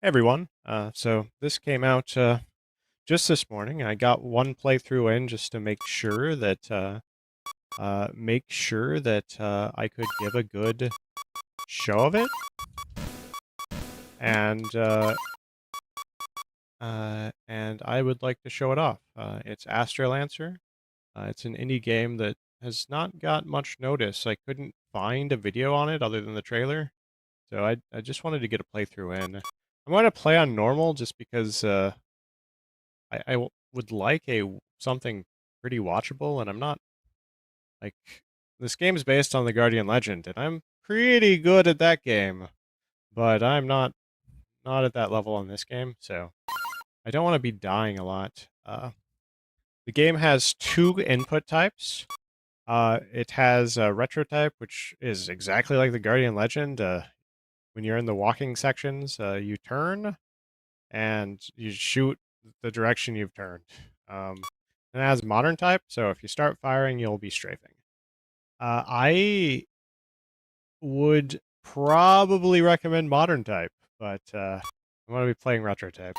Hey everyone. So this came out just this morning. I got one playthrough in just to make sure that I could give a good show of it, and I would like to show it off. It's Astrolancer. It's an indie game that has not got much notice. I couldn't find a video on it other than the trailer, so I just wanted to get a playthrough in. I'm going to play on normal just because would like something pretty watchable, and I'm not like this game's based on the Guardian Legend, and I'm pretty good at that game, but I'm not at that level in this game, so I don't want to be dying a lot. The game has two input types. It has a retro type, which is exactly like the Guardian Legend. When you're in the walking sections, you turn and you shoot the direction you've turned. And it has modern type, so if you start firing, you'll be strafing. I would probably recommend modern type, but I'm going to be playing retro type.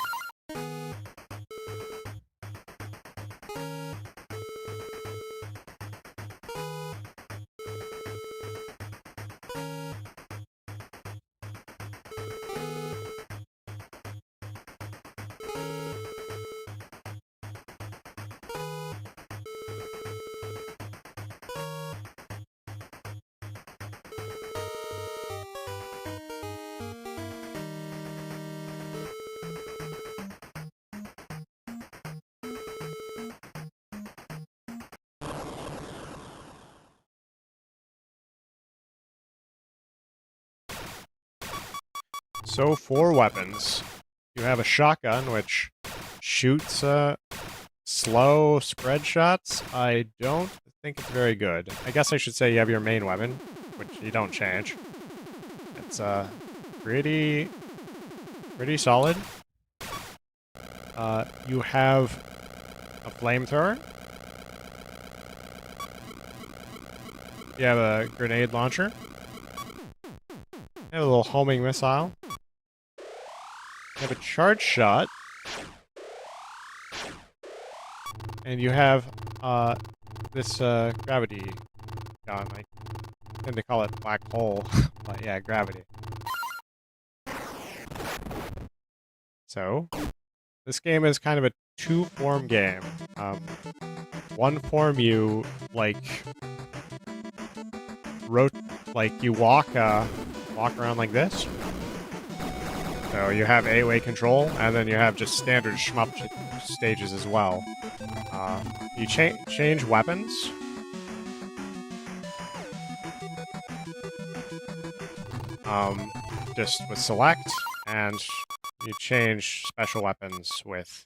So for weapons, you have a shotgun, which shoots slow spread shots. I don't think it's very good. I guess I should say you have your main weapon, which you don't change. It's pretty solid. You have a flamethrower. You have a grenade launcher. You have a little homing missile. You have a charge shot. And you have this gravity gun. I tend to call it black hole, but yeah, gravity. So, this game is kind of a two-form game. One form you you walk around like this. So you have 8-way control, and then you have just standard shmup stages as well. You change weapons. Just with select, and you change special weapons with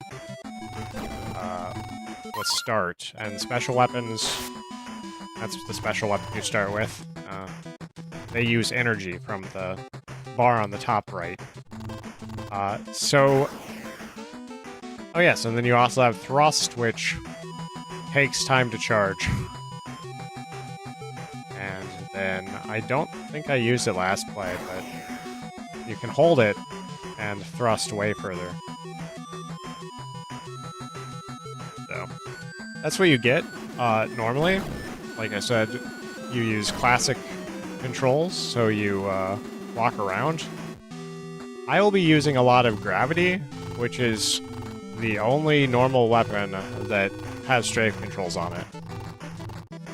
start. And special weapons, that's the special weapon you start with. They use energy from the bar on the top right. Oh yes, and then you also have thrust, which takes time to charge. And then I don't think I used it last play, but you can hold it and thrust way further. So that's what you get normally. Like I said, you use classic controls, so you walk around. I will be using a lot of gravity, which is the only normal weapon that has strafe controls on it,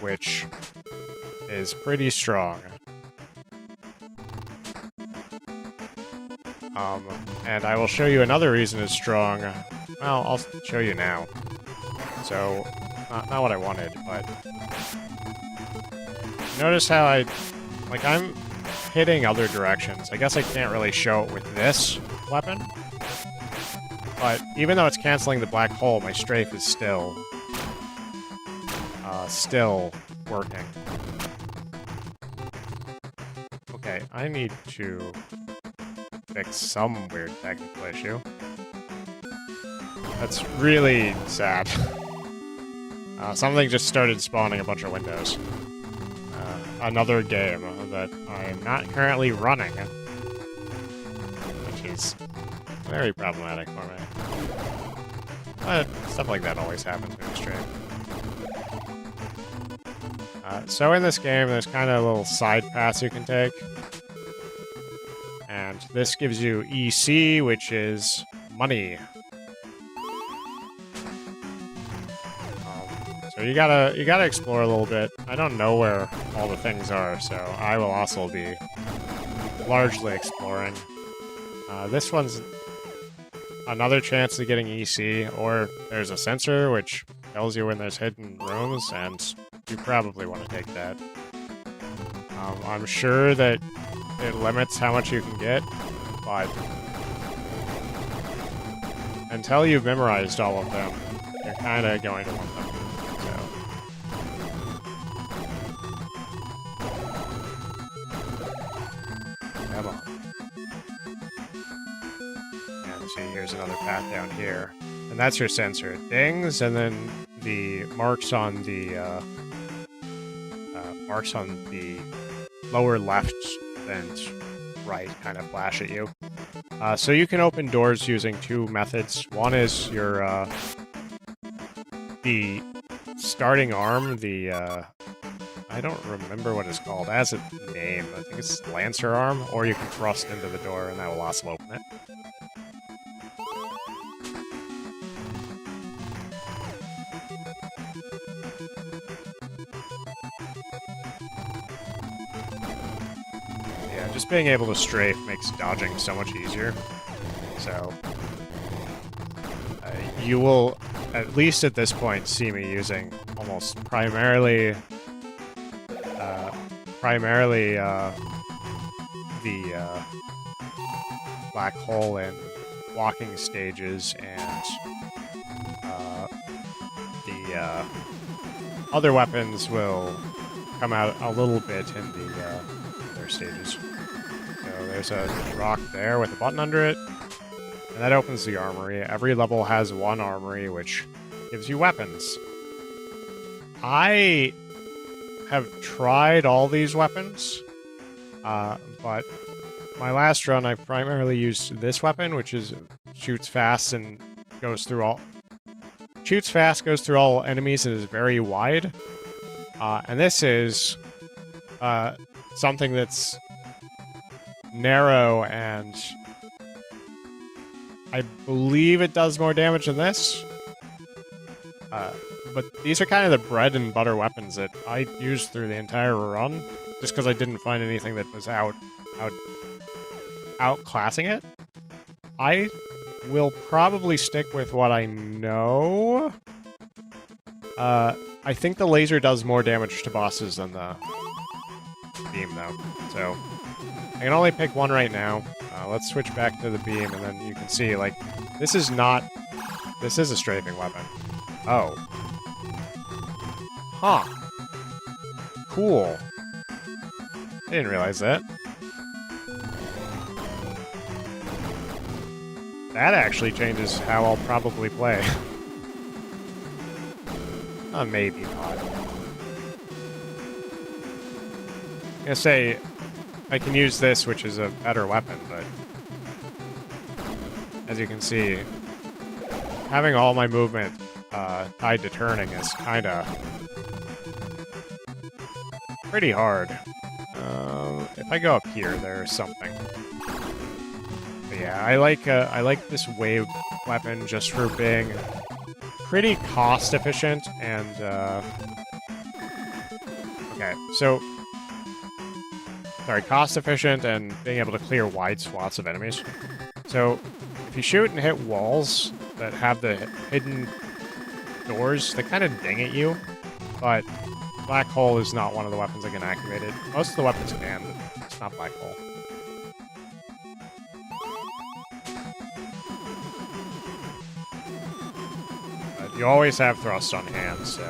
which is pretty strong. And I will show you another reason it's strong. Well, I'll show you now. So, not what I wanted, but notice how I'm hitting other directions. I guess I can't really show it with this weapon, but even though it's canceling the black hole, my strafe is still working. Okay, I need to fix some weird technical issue. That's really sad. Something just started spawning a bunch of windows. Another game that I'm not currently running, which is Very problematic for me. But stuff like that always happens in the stream. So in this game, there's kind of a little side paths you can take. And this gives you EC, which is money. So you gotta explore a little bit. I don't know where all the things are, so I will also be largely exploring. This one's another chance of getting EC, or there's a sensor which tells you when there's hidden rooms, and you probably want to take that. I'm sure that it limits how much you can get, but until you've memorized all of them, you're kind of going to want them. Come on. And see, here's another path down here. And that's your sensor. It dings, and then the marks on the lower left and right kind of flash at you. So you can open doors using two methods. One is your the starting arm, I don't remember what it's called. It has a name. I think it's Lancer arm, or you can thrust into the door and that will also open it. Yeah, just being able to strafe makes dodging so much easier. So you will, at least at this point, see me using almost primarily the black hole in walking stages, and the other weapons will come out a little bit in the other stages. So there's a rock there with a button under it, and that opens the armory. Every level has one armory, which gives you weapons. I have tried all these weapons, but my last run I primarily used this weapon, which is shoots fast and goes through all enemies and is very wide. And this is something that's narrow, and I believe it does more damage than this. But these are kind of the bread and butter weapons that I used through the entire run, just because I didn't find anything that was outclassing it. I will probably stick with what I know. I think the laser does more damage to bosses than the beam, though. So I can only pick one right now. Let's switch back to the beam, and then you can see, like, this is a strafing weapon. Oh. Huh. Cool. I didn't realize that. That actually changes how I'll probably play. Maybe not. I'm gonna say I can use this, which is a better weapon, but as you can see, having all my movement tied to turning is kinda pretty hard. If I go up here, there's something. But yeah, I like this wave weapon just for being pretty cost efficient, and okay, so sorry, cost efficient and being able to clear wide swaths of enemies. So if you shoot and hit walls that have the hidden doors, they kind of ding at you, but black hole is not one of the weapons that can activate it. Most of the weapons can, but it's not black hole. But you always have thrust on hand, so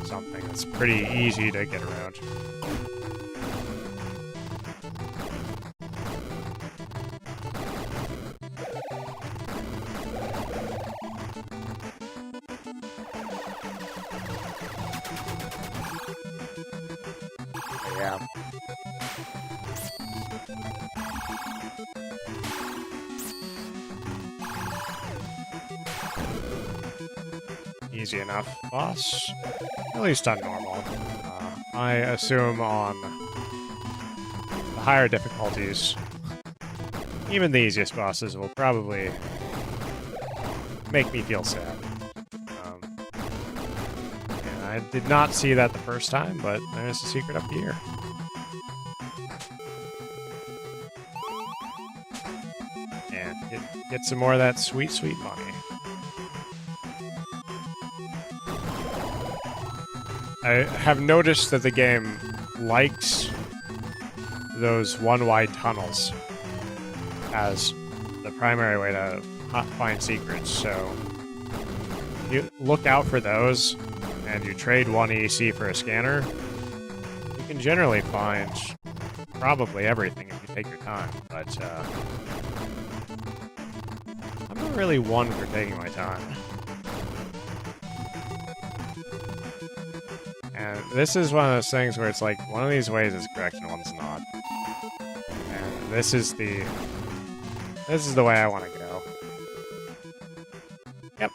something that's pretty easy to get around. yeah. Easy enough boss. At least on normal. I assume on the higher difficulties, even the easiest bosses will probably make me feel sad. And I did not see that the first time, but there's a secret up here. And get some more of that sweet, sweet money. I have noticed that the game likes those one-wide tunnels as the primary way to find secrets, so you look out for those, and you trade 1 EC for a scanner, you can generally find probably everything if you take your time, but I'm not really one for taking my time. And this is one of those things where it's like, one of these ways is correct and one's not. And this is the way I want to go. Yep.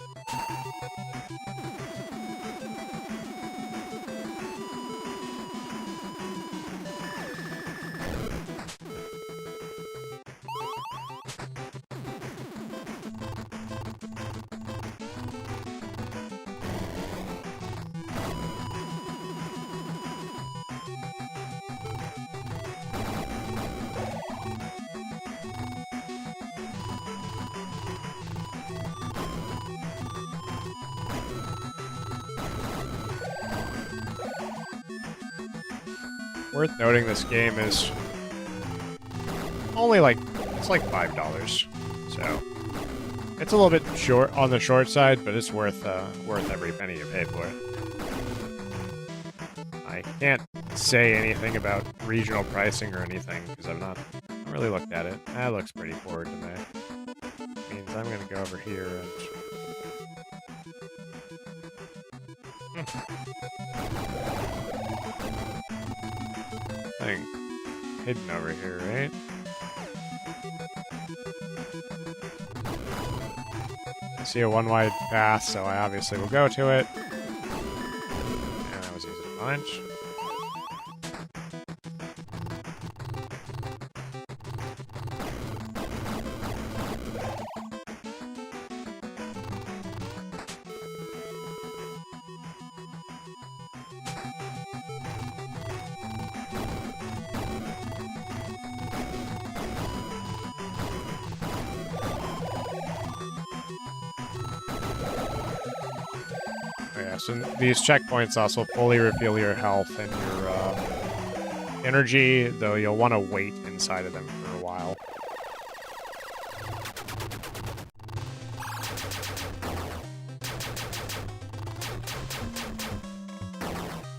Worth noting, this game is only it's like $5, so it's a little bit short on the short side, but it's worth every penny you pay for it. I can't say anything about regional pricing or anything because I've not really looked at it. That looks pretty forward to me. Means I'm gonna go over here and thing hidden over here, right? I see a one-wide path, so I obviously will go to it. And that was easy to find. So these checkpoints also fully refill your health and your energy, though you'll want to wait inside of them for a while.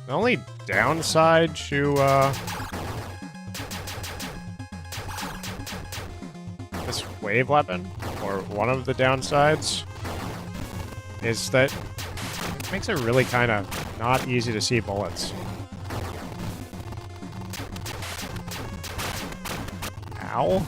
The only downside to this wave weapon, or one of the downsides, is that makes it really kind of not easy to see bullets. Ow.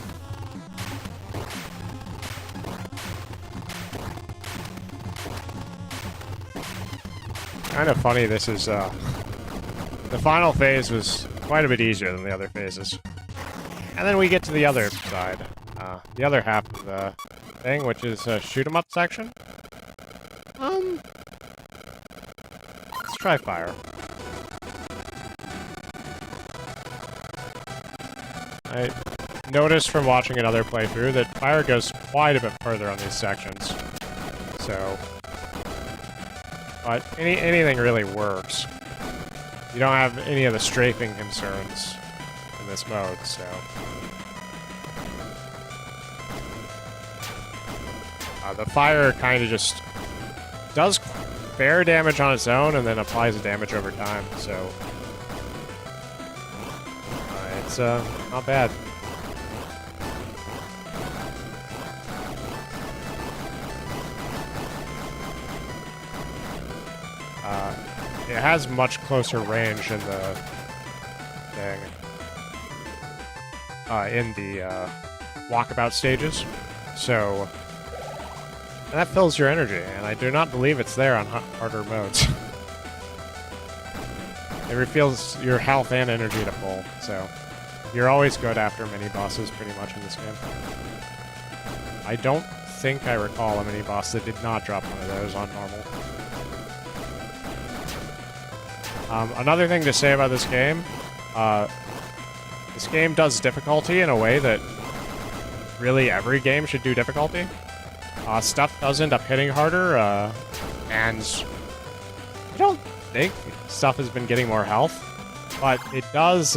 Kind of funny, this is, the final phase was quite a bit easier than the other phases. And then we get to the other side, the other half of the thing, which is a shoot-'em-up section. Let's try fire. I noticed from watching another playthrough that fire goes quite a bit further on these sections. So, but anything really works. You don't have any of the strafing concerns in this mode, so. The fire kind of just does fair damage on its own and then applies the damage over time, so it's not bad. It has much closer range in thing in the walkabout stages. So, and that fills your energy, and I do not believe it's there on harder modes. It refills your health and energy to full, so you're always good after mini-bosses pretty much in this game. I don't think I recall a mini-boss that did not drop one of those on normal. Another thing to say about this game does difficulty in a way that really every game should do difficulty. Stuff does end up hitting harder, and I don't think stuff has been getting more health, but it does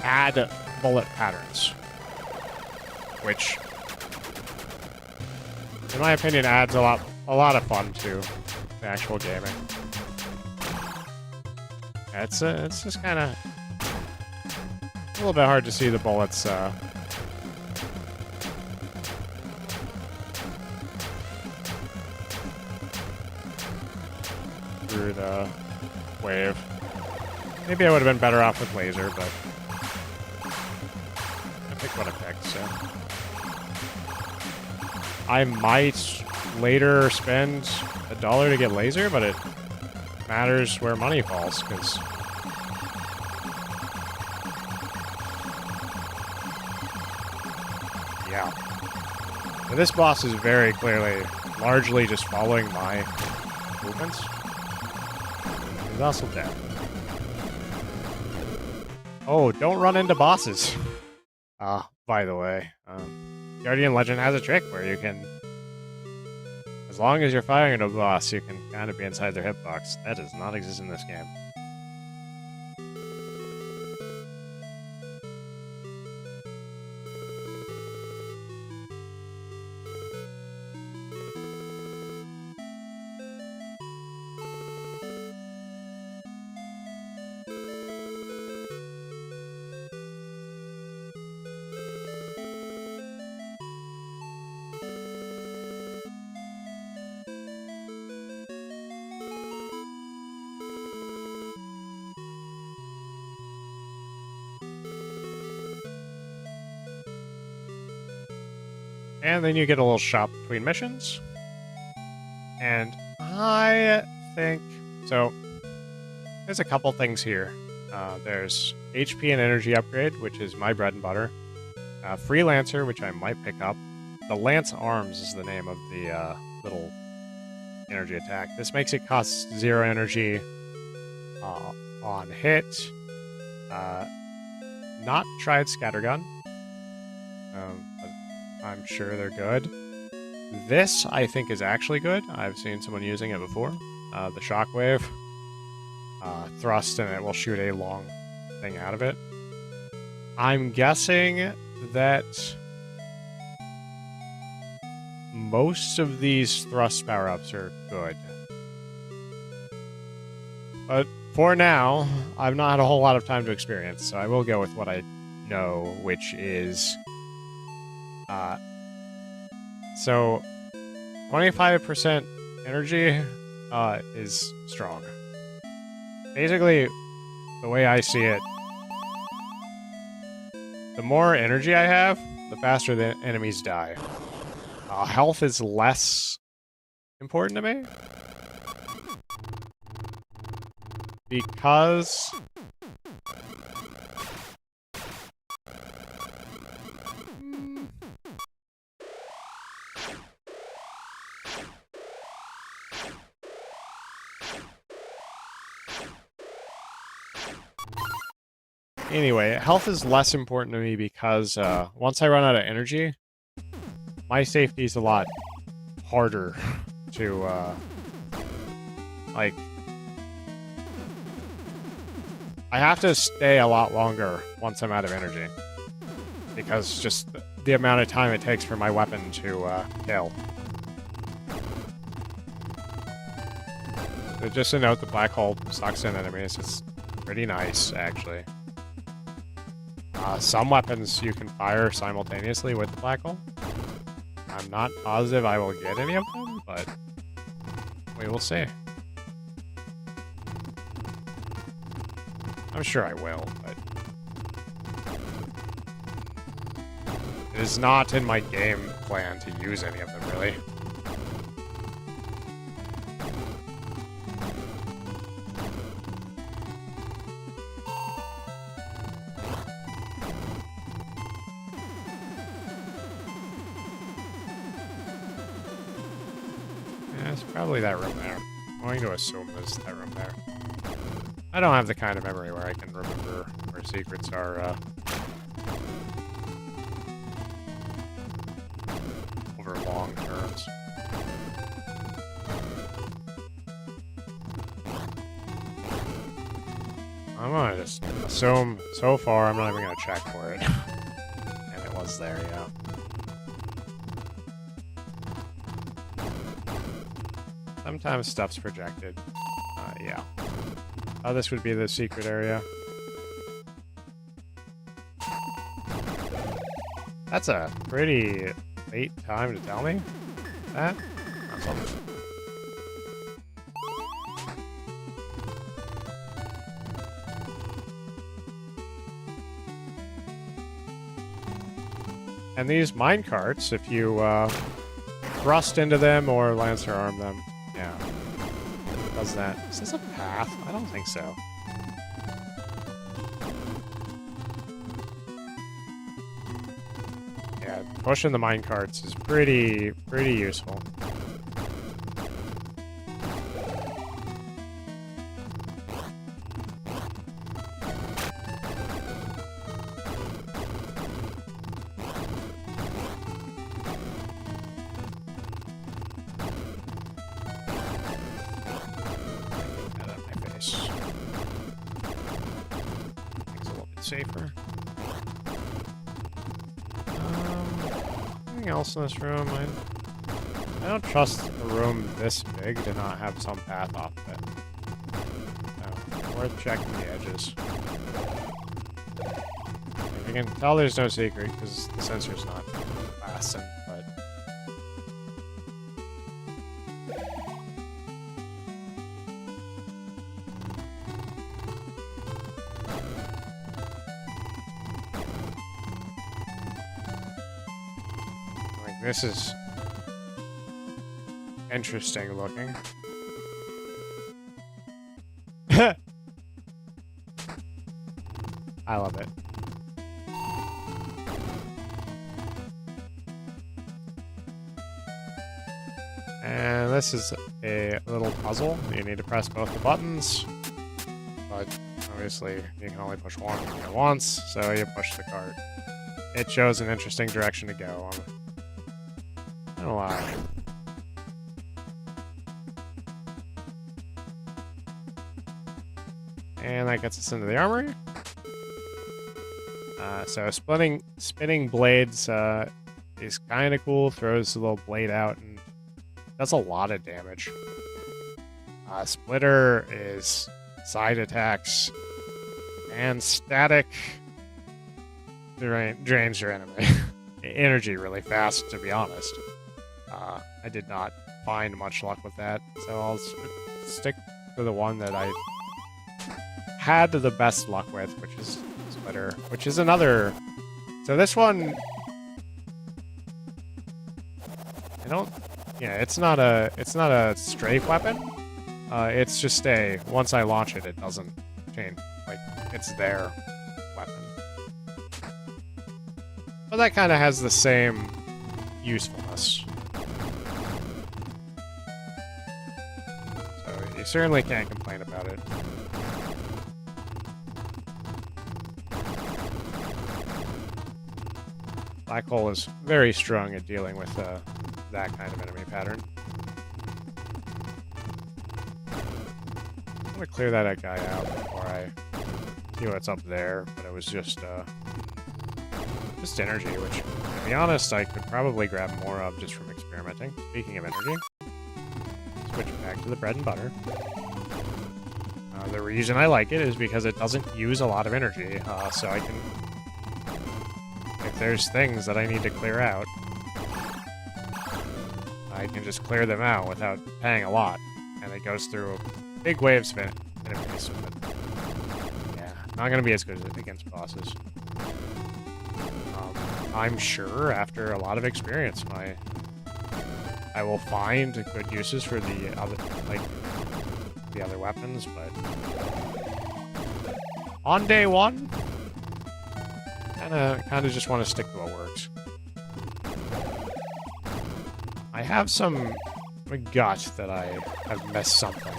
add bullet patterns, which, in my opinion, adds a lot of fun to the actual gaming. It's just kind of a little bit hard to see the bullets through the wave. Maybe I would have been better off with laser, but I picked what I picked, so I might later spend $1 to get laser, but it matters where money falls, because yeah. And this boss is very clearly largely just following my movements. He's also dead. Oh, don't run into bosses. By the way, Guardian Legend has a trick where you can, as long as you're firing at a boss, you can kind of be inside their hitbox. That does not exist in this game. And then you get a little shop between missions. And I think... So, there's a couple things here. There's HP and energy upgrade, which is my bread and butter. Freelancer, which I might pick up. The Lance Arms is the name of the little energy attack. This makes it cost 0 energy on hit. Not tried Scattergun. But I'm sure they're good. This, I think, is actually good. I've seen someone using it before. The Shockwave. Thrust, and it will shoot a long thing out of it. I'm guessing that most of these thrust power-ups are good. But for now, I've not had a whole lot of time to experience, so I will go with what I know, which is... So, 25% energy is strong. Basically, the way I see it, the more energy I have, the faster the enemies die. Health is less important to me. Because... Anyway, health is less important to me because once I run out of energy, my safety is a lot harder to, like... I have to stay a lot longer once I'm out of energy. Because just the amount of time it takes for my weapon to kill. So just a note, the black hole sucks in enemies. It's pretty nice, actually. Some weapons you can fire simultaneously with the black hole. I'm not positive I will get any of them, but we will see. I'm sure I will, but it is not in my game plan to use any of them, really. Yeah, it's probably that room there. I'm going to assume there's that room there. I don't have the kind of memory where I can remember where secrets are, over long terms. I'm gonna just assume, so far, I'm not even gonna check for it. And it was there, yeah. Sometimes stuff's projected. Yeah. Oh, this would be the secret area. That's a pretty late time to tell me that. That's something. And these minecarts, if you thrust into them or lancer arm them, yeah, does that. Is this a path? I don't think so. Yeah, pushing the minecarts is pretty useful. Safer. Anything else in this room? I don't trust a room this big to not have some path off of it. No, worth checking the edges. If you can tell there's no secret because the sensor's not fastened, but this is interesting looking. I love it. And this is a little puzzle. You need to press both the buttons, but obviously you can only push one at once, so you push the cart. It shows an interesting direction to go. I'm gonna lie. And that gets us into the armory. So spinning blades is kind of cool. Throws a little blade out and does a lot of damage. Splitter is side attacks and static. Drains your enemy energy really fast, to be honest. I did not find much luck with that, so I'll stick to the one that I had the best luck with, which is Splitter, which is another. So this one, I don't. Yeah, it's not a strafe weapon. It's just a once I launch it, it doesn't change. Like it's their weapon. But that kind of has the same usefulness. So you certainly can't complain about it. Black Hole is very strong at dealing with that kind of enemy pattern. I'm gonna clear that guy out before I see what's up there, but it was just energy, which, to be honest, I could probably grab more of just from experimenting. Speaking of energy, switch back to the bread and butter. The reason I like it is because it doesn't use a lot of energy, so I can... If there's things that I need to clear out, I can just clear them out without paying a lot, and it goes through big waves of enemies. But yeah, Not gonna be as good as against bosses. I'm sure after a lot of experience, I will find good uses for the other weapons, but on day one, kinda just want to stick to what works. I have some gut that I have missed something.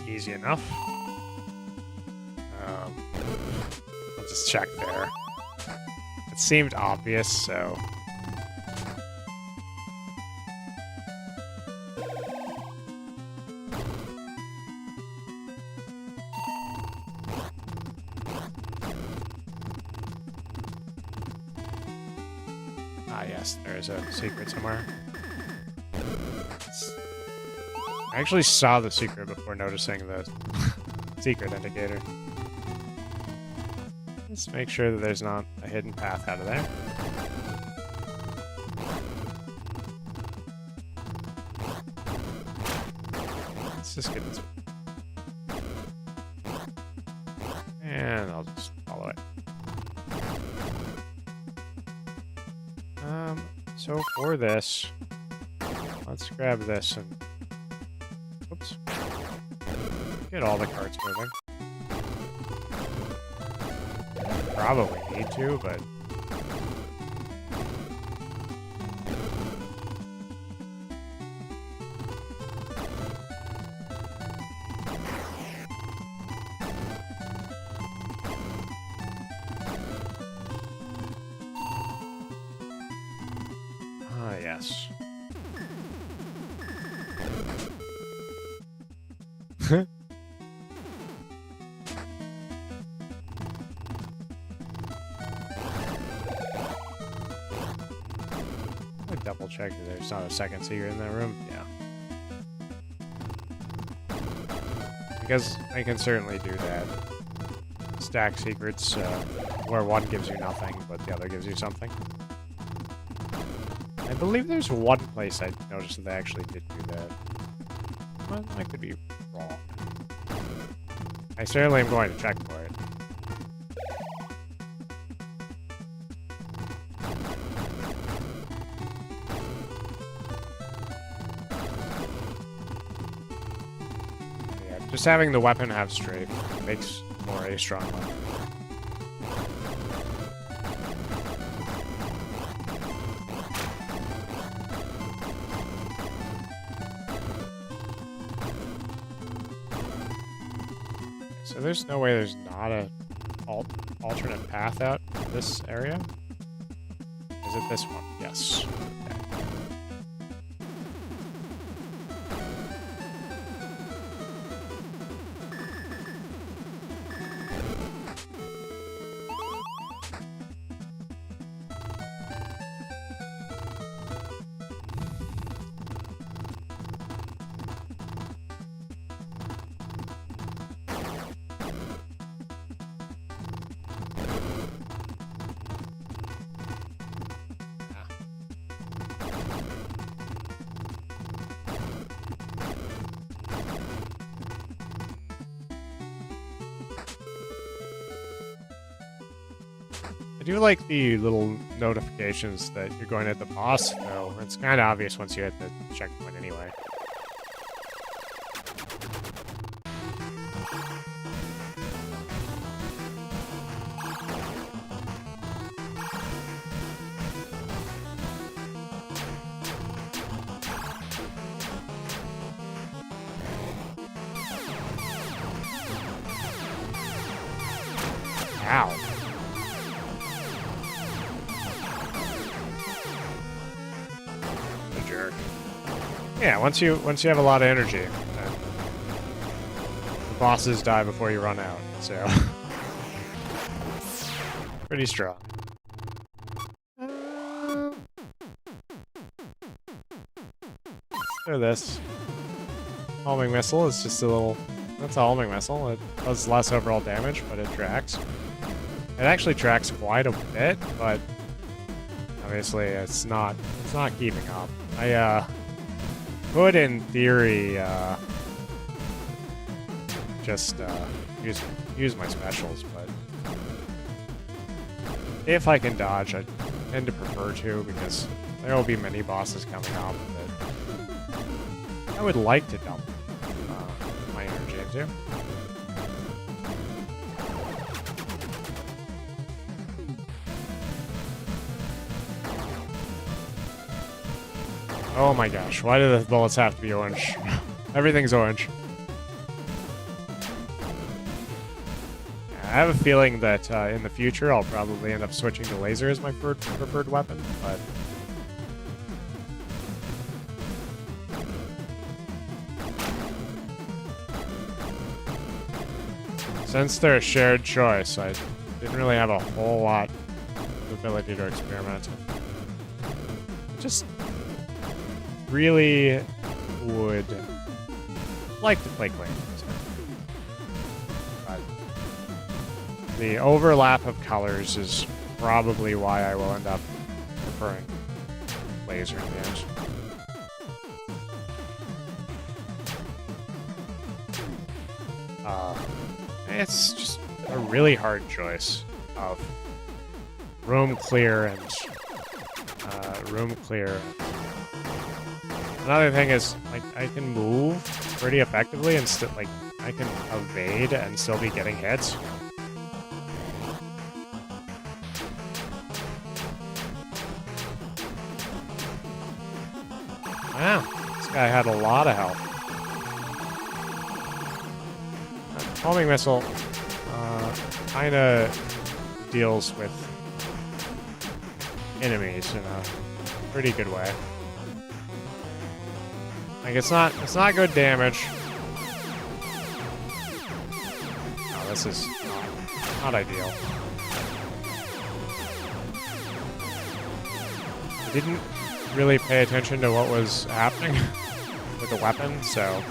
Easy enough. Let's just check there. It seemed obvious, so... Ah, yes, there is a secret somewhere. I actually saw the secret before noticing the secret indicator. Let's make sure that there's not a hidden path out of there. Let's just get this. And I'll just follow it. So for this, let's grab this and oops. Get all the carts moving. Probably need to, but... Ah, yes. Double check that there's not a second secret in that room. Yeah. Because I can certainly do that. Stack secrets where one gives you nothing, but the other gives you something. I believe there's one place I noticed that they actually did do that. Well, I could be wrong. I certainly am going to check for it. Just having the weapon have strafe makes more a strong weapon. So there's no way there's not a alternate path out of this area? Is it this one? Yes. I do like the little notifications that you're going at the boss, though. It's kind of obvious once you hit the checkpoint anyway. Ow. Yeah, once you have a lot of energy, the bosses die before you run out, so pretty strong. So this homing missile is just a little... That's a homing missile. It does less overall damage, but it tracks. It actually tracks quite a bit, but obviously it's not keeping up. I could, in theory, just use my specials, but if I can dodge, I tend to prefer to, because there will be many bosses coming up that I would like to dump my energy into. Oh my gosh, why do the bullets have to be orange? Everything's orange. I have a feeling that in the future I'll probably end up switching to laser as my preferred weapon, but... Since they're a shared choice, I didn't really have a whole lot of ability to experiment. Just really would like to play Clay. But the overlap of colors is probably why I will end up preferring laser in the end. It's just a really hard choice of room clear and room clear. Another thing is, like, I can move pretty effectively and still, like, I can evade and still be getting hits. Wow, this guy had a lot of health. Homing missile kind of deals with enemies in a pretty good way. Like, it's not good damage. No, this is not ideal. I didn't really pay attention to what was happening with the weapon, so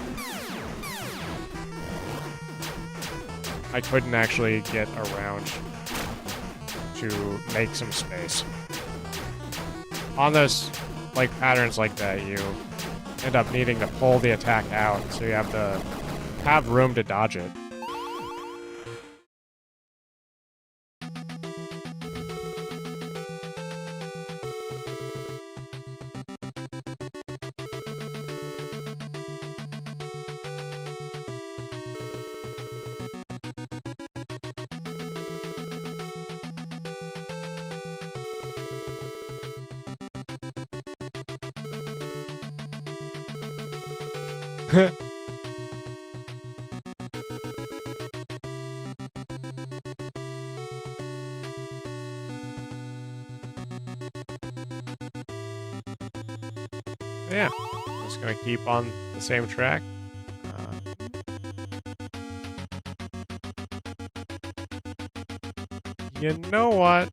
I couldn't actually get around to make some space. On those, like, patterns like that, you end up needing to pull the attack out, so you have to have room to dodge it. Yeah, I'm just gonna keep on the same track. You know what?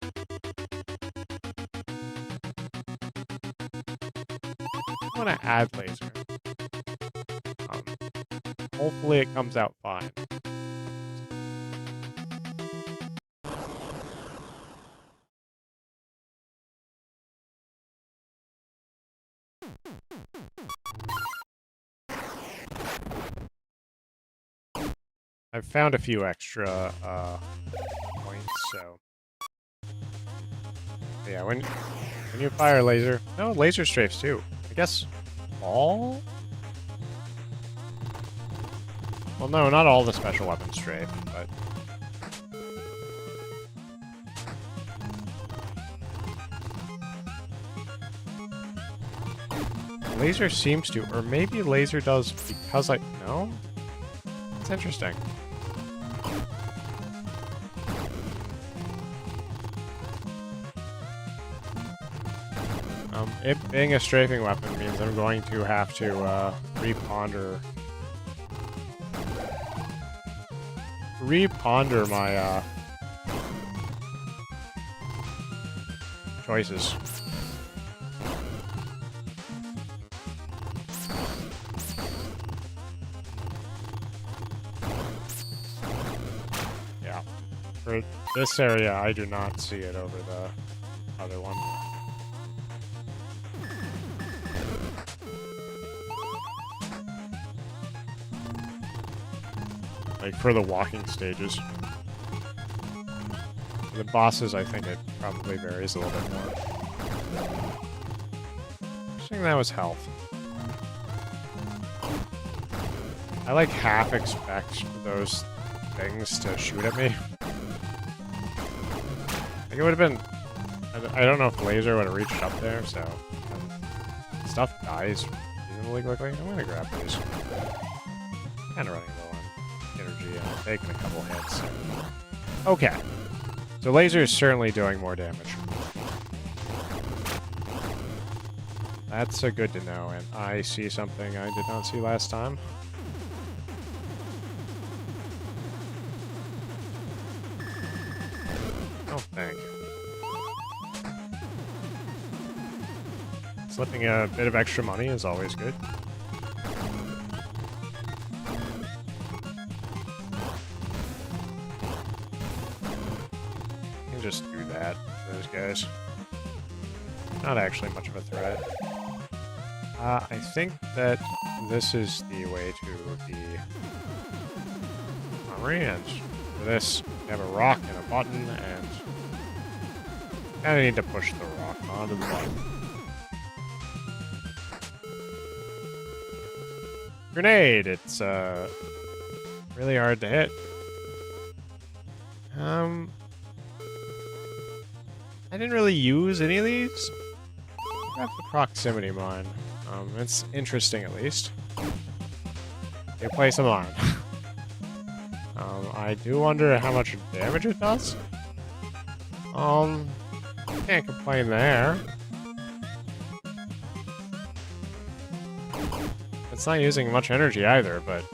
I want to add laser. Hopefully it comes out fine. I've found a few extra points, so yeah. When you fire laser, no laser strafes too. I guess all. Well, no, not all the special weapons strafe, but laser seems to, or maybe laser does because I no. It's interesting. It being a strafing weapon means I'm going to have to reponder my choices. This area, I do not see it over the other one. Like, for the walking stages. The bosses, I think it probably varies a little bit more. I think that was health. I like half expect those things to shoot at me. Like it would have been... I don't know if laser would have reached up there, so... stuff dies reasonably quickly. I'm gonna grab these. Kinda running low on energy, and I'm taking a couple hits. Okay. So laser is certainly doing more damage. That's good to know, and I see something I did not see last time. Oh, thank you. Slipping a bit of extra money is always good. You can just do that, those guys. Not actually much of a threat. I think that this is the way to the armory, and for this, you have a rock and a button, and I need to push the rock onto the button. Grenade! It's really hard to hit. I didn't really use any of these. Grab the proximity mine. It's interesting at least. You place them on. I do wonder how much damage it does. Can't complain there. It's not using much energy either, but...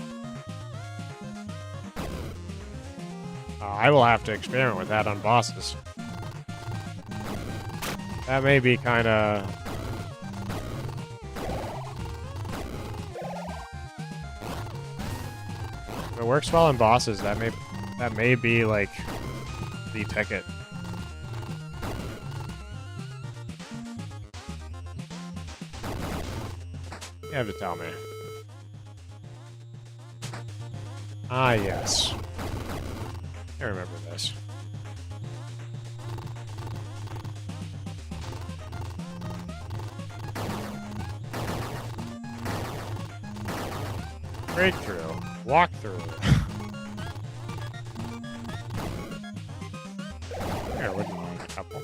I will have to experiment with that on bosses. That may be kinda... If it works well on bosses, that may be, like, the ticket. You have to tell me. Ah, yes. I remember this. Breakthrough. Walkthrough. I wouldn't mind a couple.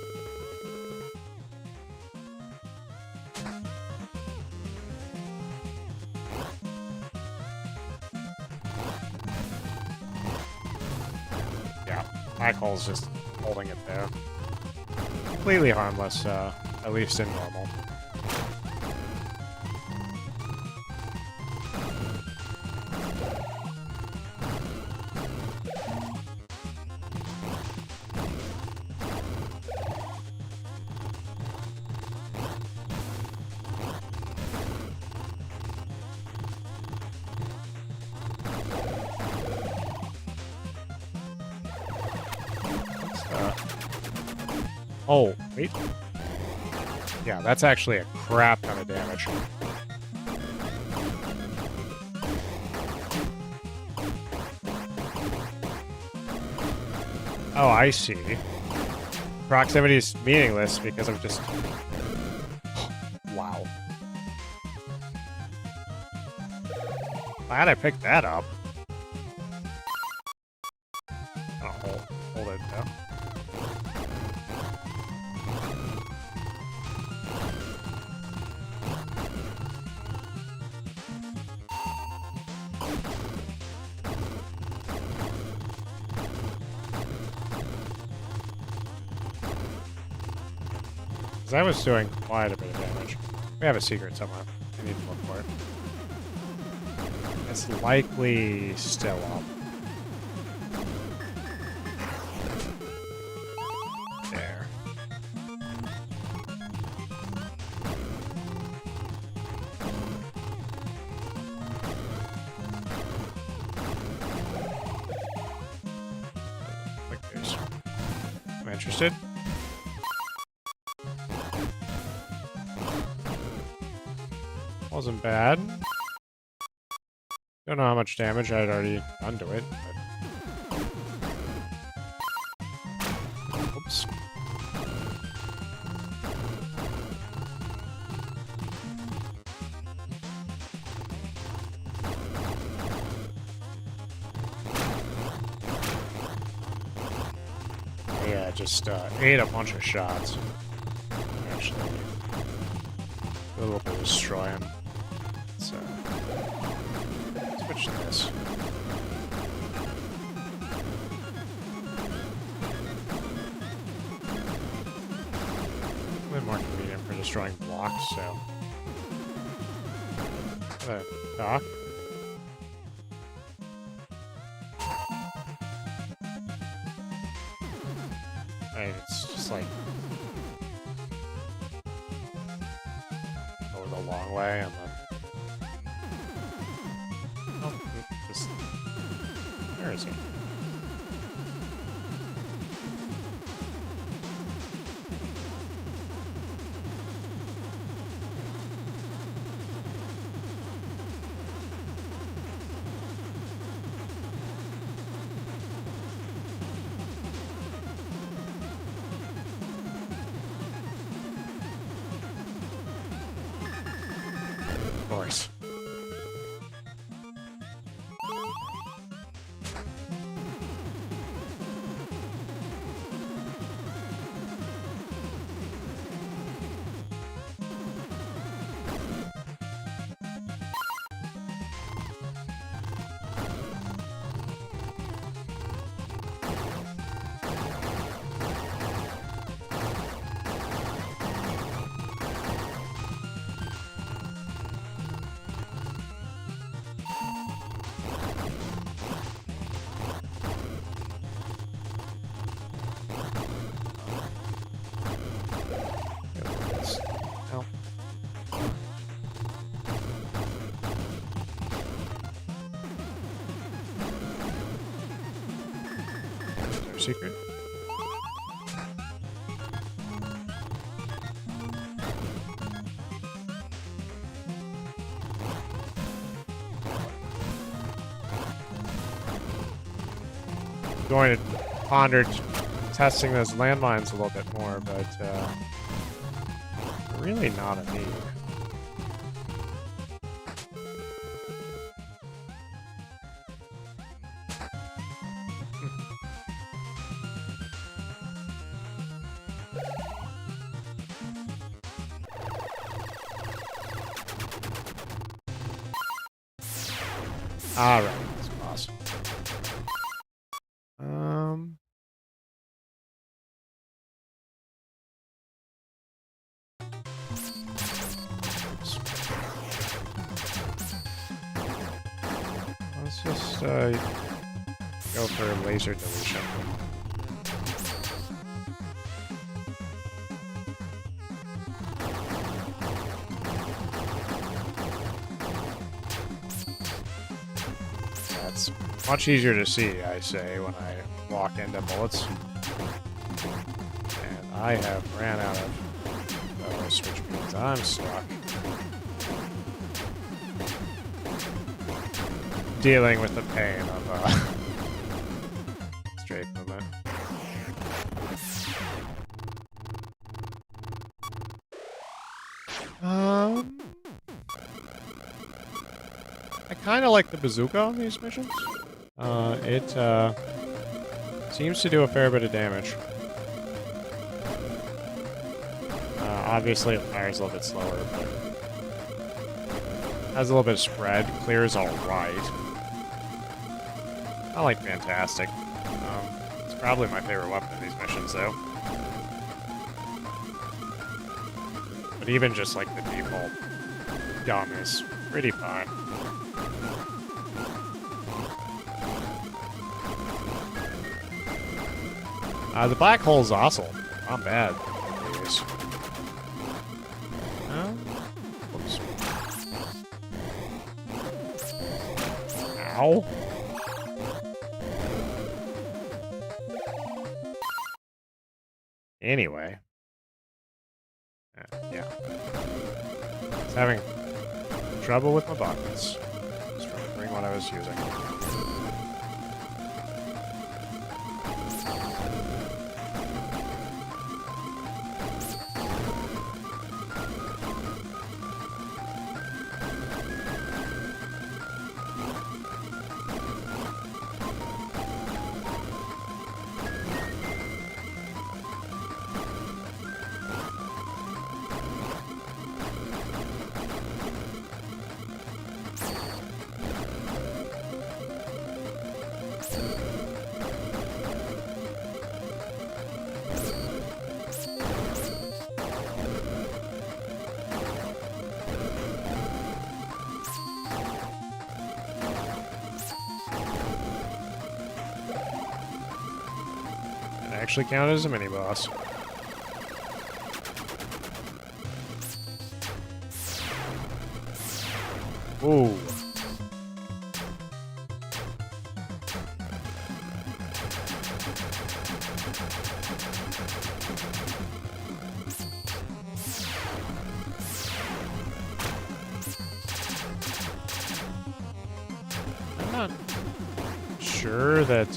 Yeah, black hole's just holding it there. Completely harmless, at least in normal. Oh, wait. Yeah, that's actually a crap ton of damage. Oh, I see. Proximity is meaningless because of just... Wow. Glad I picked that up. Oh, hold it though. I was doing quite a bit of damage. We have a secret somewhere. I need to look for it. It's likely still up. There. Like this. interested. Wasn't bad. Don't know how much damage I'd already done to it, but... Oops. Yeah, just ate a bunch of shots. Actually, a little bit of destroy him. So, switch to this. A bit more convenient for destroying blocks, so. Doc. It's just like go the long way and then just where is he? Of course. Secret. Going to ponder testing those landmines a little bit more, but really not a need. Alright, that's awesome. Let's just go for laser deletion. It's much easier to see, I say, when I walk into bullets. And I have ran out of those, which means I'm stuck dealing with the pain of straight movement. I kind of like the bazooka on these missions. It seems to do a fair bit of damage. Obviously, it fires a little bit slower, but has a little bit of spread. Clears all right. I like Fantastic. It's probably my favorite weapon in these missions, though. But even just like the default gun is pretty fine. The black hole's awesome. Not bad. Anyways. Whoops. Ow. Anyway. Yeah. I was having trouble with my buttons. Just remembering what I was using. Actually count as a mini boss. Ooh. I'm not sure that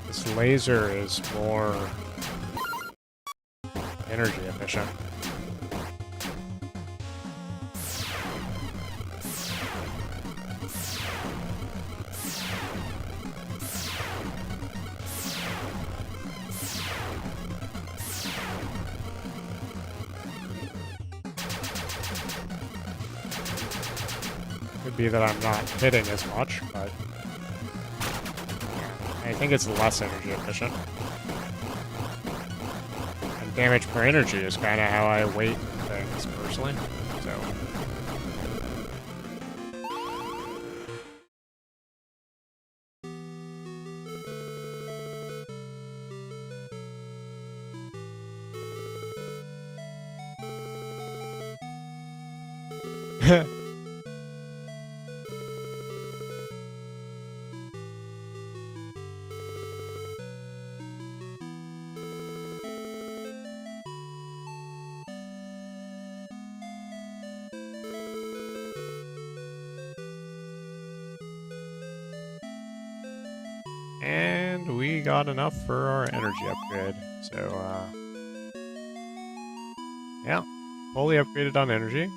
this laser is more energy efficient. Could be that I'm not hitting as much, but I think it's less energy efficient. And damage per energy is kind of how I weight things personally, so. And we got enough for our energy upgrade. So, yeah, fully upgraded on energy.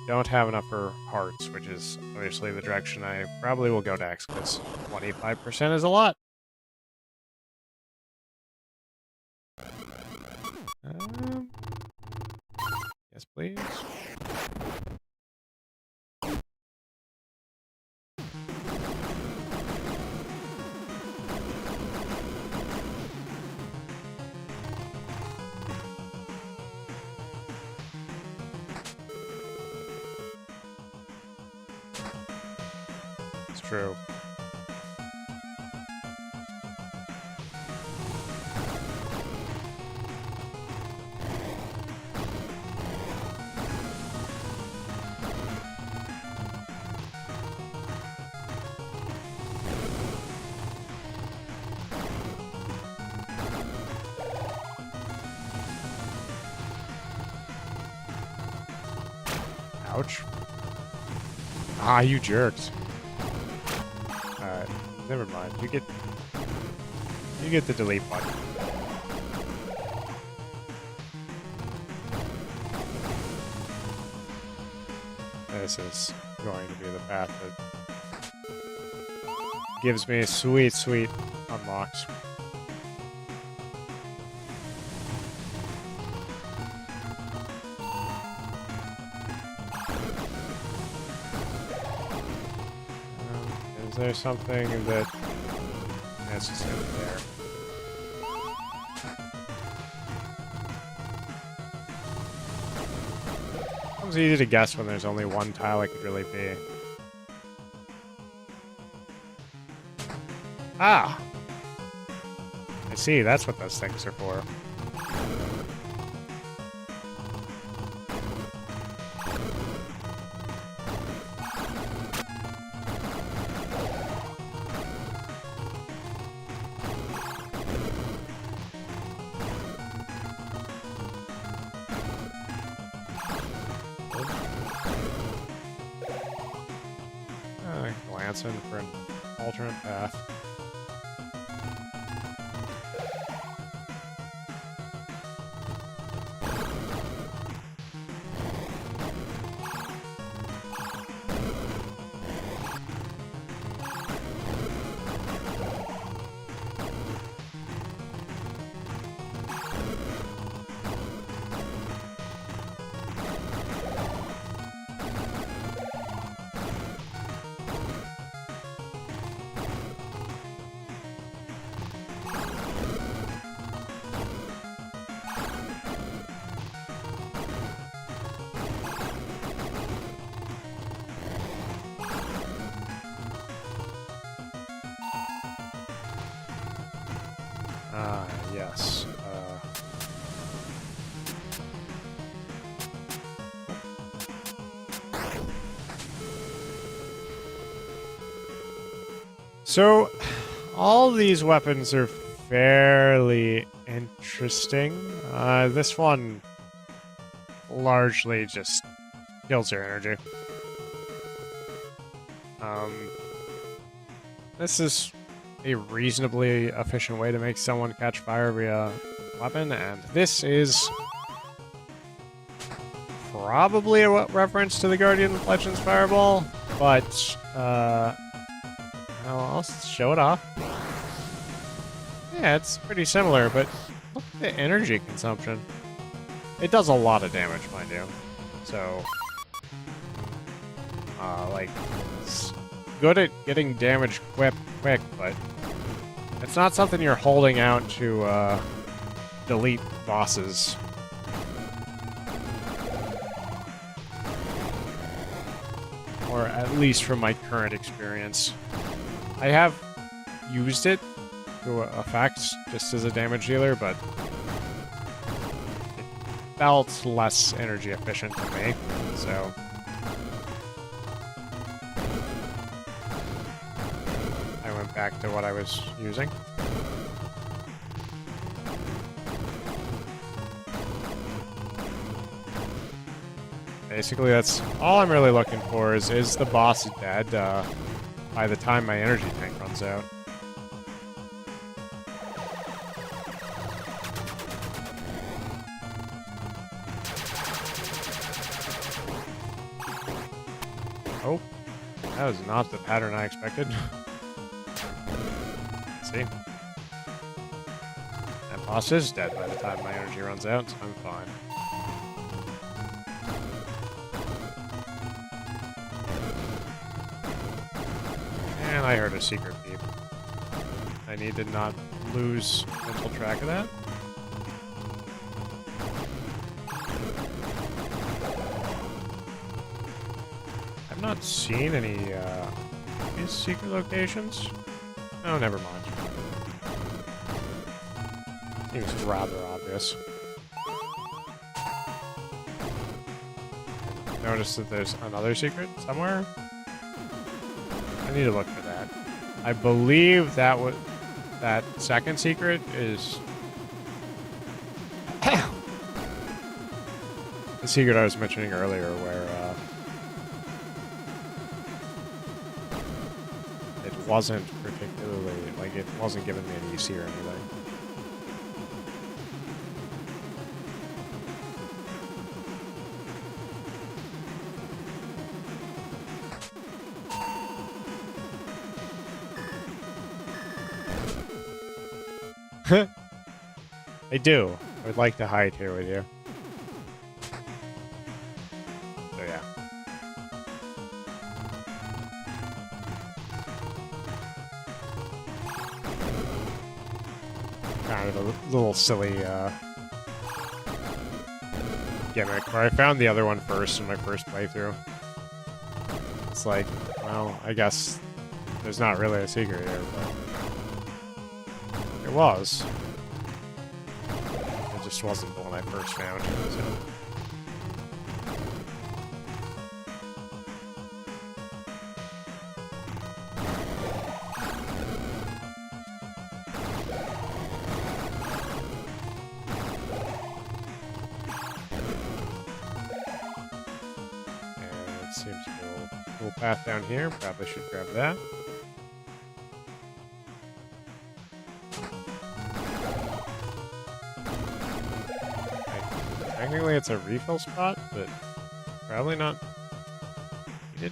Don't have enough for hearts, which is obviously the direction I probably will go next, because 25% is a lot. Yes, please. It's true. Ouch. Ah, you jerks. Alright, never mind. You get the delete button. This is going to be the path that gives me sweet, sweet unlocks. Is there something that necessary there? It's easy to guess when there's only one tile it could really be. Ah! I see, that's what those things are for. advance in for an alternate path. Yes. So, all these weapons are fairly interesting. This one largely just kills your energy. This is a reasonably efficient way to make someone catch fire via weapon, and this is probably a reference to the Guardian Legends Fireball, but I'll show it off. Yeah, it's pretty similar, but look at the energy consumption. It does a lot of damage, mind you. So, like, it's good at getting damage quick, but it's not something you're holding out to delete bosses. Or at least from my current experience. I have used it to effect just as a damage dealer, but it felt less energy efficient to me, so I went back to what I was using. Basically, that's all I'm really looking for is the boss dead by the time my energy tank runs out. Oh, that was not the pattern I expected. Let's see. That boss is dead by the time my energy runs out, so I'm fine. And I heard a secret beep. I need to not lose mental track of that. I've not seen any these secret locations. Oh, never mind. Seems rather obvious. Notice that there's another secret somewhere. I need to look for that. I believe that second secret is the secret I was mentioning earlier, where it wasn't particularly, like, it wasn't giving me an EC or anything. I do. I would like to hide here with you. So yeah. Kind of a little silly gimmick where I found the other one first in my first playthrough. It's like, well, I guess there's not really a secret here, but it was. It just wasn't the one I first found, so. And it seems to be a cool path down here. Probably should grab that. Technically it's a refill spot, but probably not needed.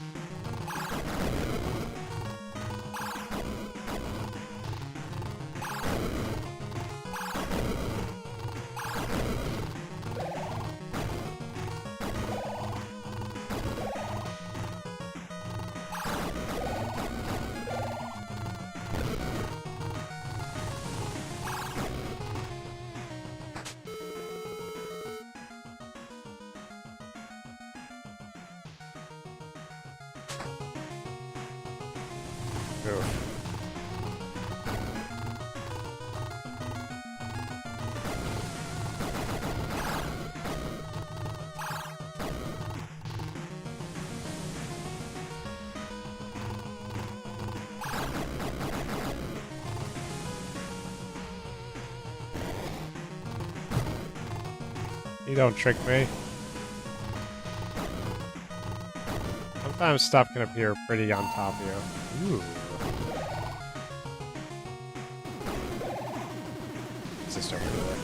You don't trick me. Sometimes stuff can appear pretty on top of you. Ooh. What's this over there?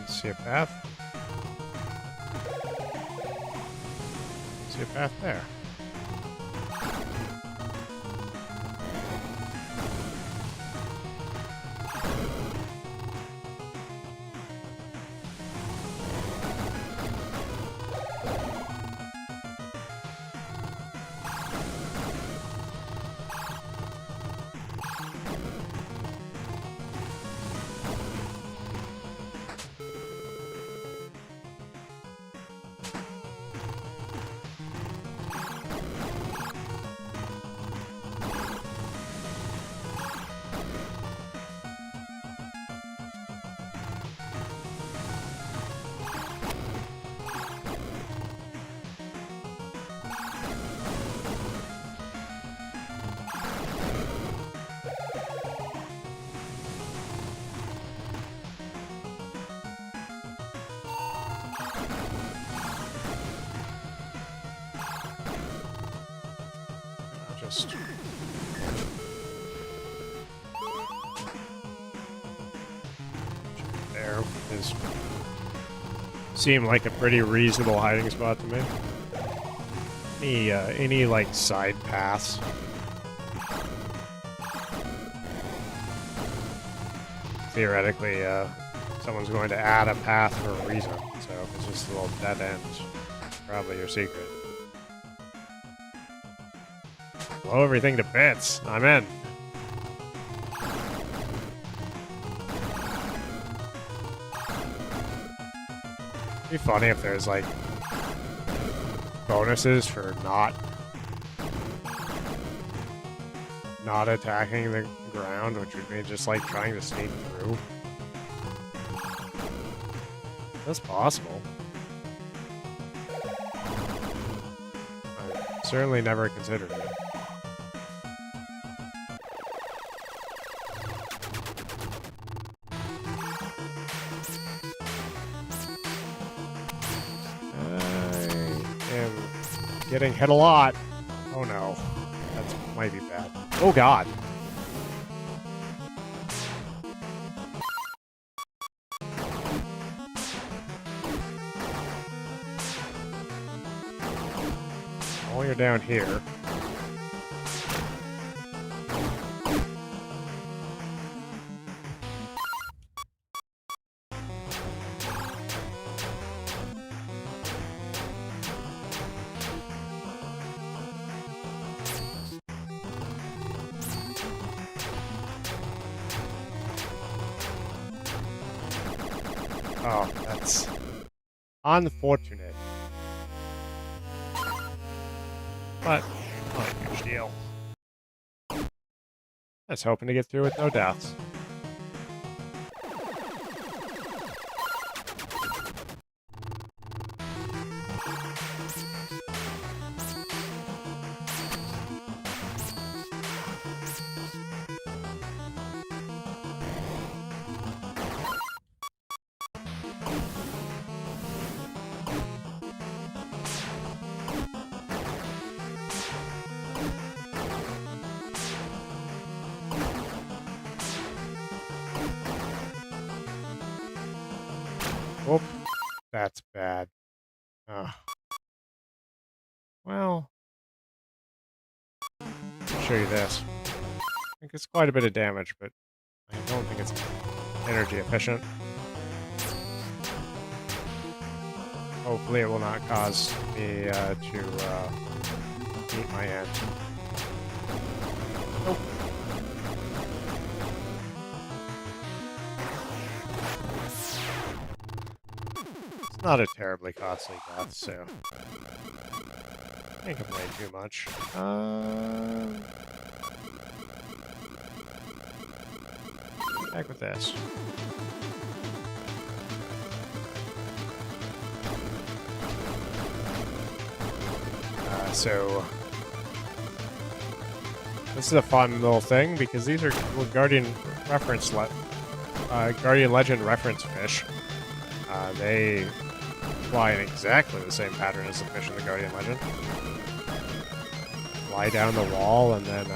See a path? See a path there. There is seem like a pretty reasonable hiding spot to me. Any like side paths? Theoretically, someone's going to add a path for a reason. So if it's just a little dead end, probably your secret. Blow everything to bits. I'm in. It'd be funny if there's like bonuses for not attacking the ground, which would be just like trying to sneak through. That's possible. I've certainly never considered it. Getting hit a lot. Oh no. That might be bad. Oh god. While you're down here. Oh, that's unfortunate. But not a huge deal. I was hoping to get through with no deaths. Whoop. That's bad. Well, I'll show you this. I think it's quite a bit of damage, but I don't think it's energy efficient. Hopefully it will not cause me to meet my end. Nope. It's not a terribly costly death, so can't complain too much. Back with this. So this is a fun little thing because these are Guardian Legend reference fish. They fly in exactly the same pattern as the fish in the Guardian Legend. Fly down the wall and then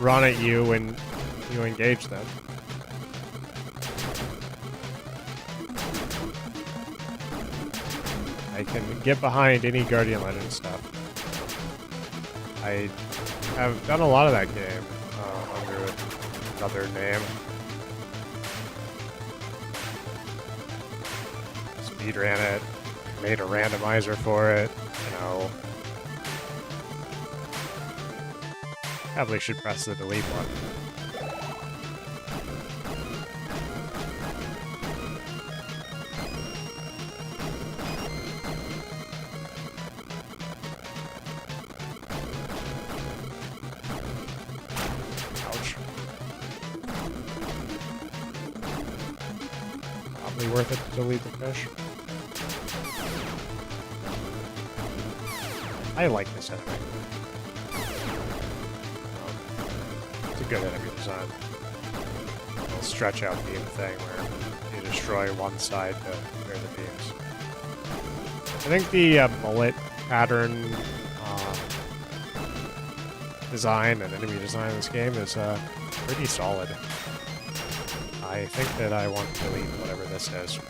run at you when you engage them. I can get behind any Guardian Legend stuff. I have done a lot of that game under another name. Speedran it, made a randomizer for it, you know. Probably should press the delete button. Ouch. Probably worth it to delete the fish. I like this enemy. It's a good enemy design. Little stretch out beam thing where you destroy one side to clear the beams. I think the bullet pattern design and enemy design in this game is pretty solid. I think that I want to delete whatever this is.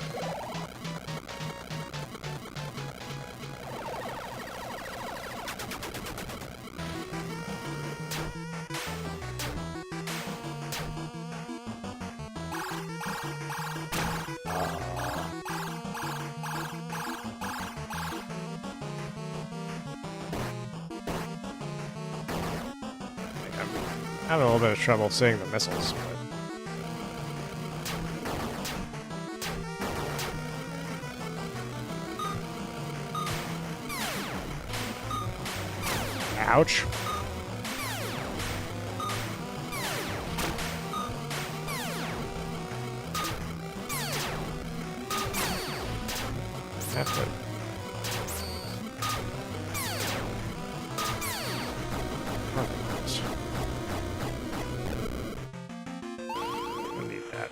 I'm having a little bit of trouble seeing the missiles, but... Ouch. That's it. Don't need that.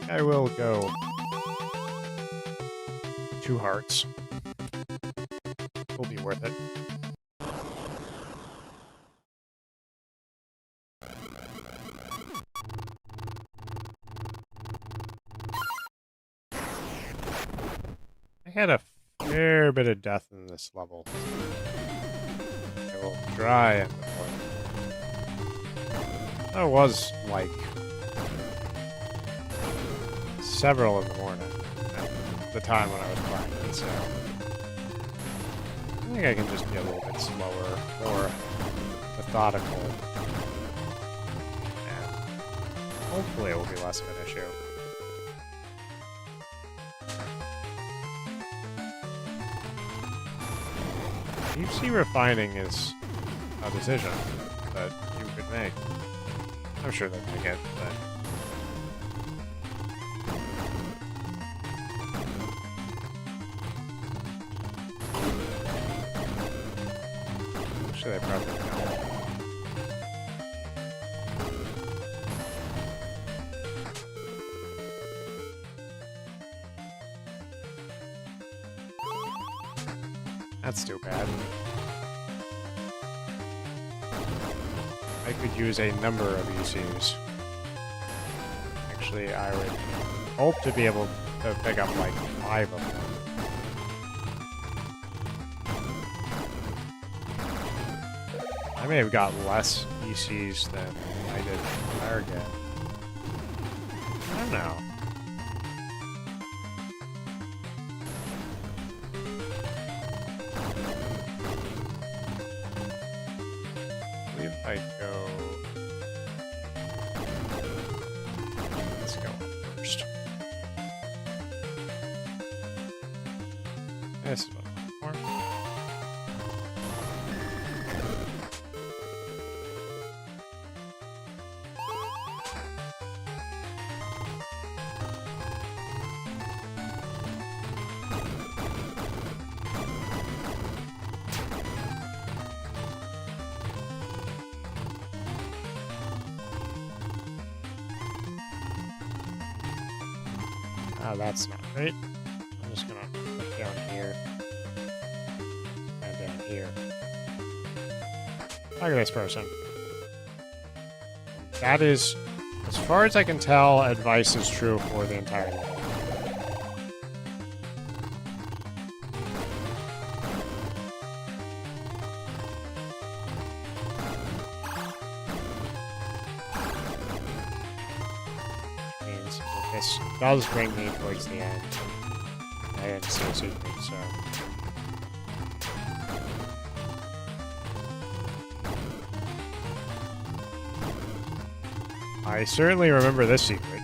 I will go 2 hearts. Will be worth it. I had a fair bit of death in this level. I will try and avoid it. That was like several in the morning at the time when I was playing it, so I think I can just be a little bit slower, more methodical, and hopefully it will be less of an issue. Deep sea refining is a decision that you could make. I'm sure they'll make it, but actually they probably don't. That's too bad. I could use a number of ECs. Actually, I would hope to be able to pick up like 5 of them. I may have got less ECs than I did in the prior game. I don't know. I go... Let's go first. This is what I'm looking for. Oh, that's not right. I'm just gonna put down here. And down here. Look at this person. That is, as far as I can tell, advice is true for the entire level. This does bring me towards the end. I didn't see a secret, so... I certainly remember this secret.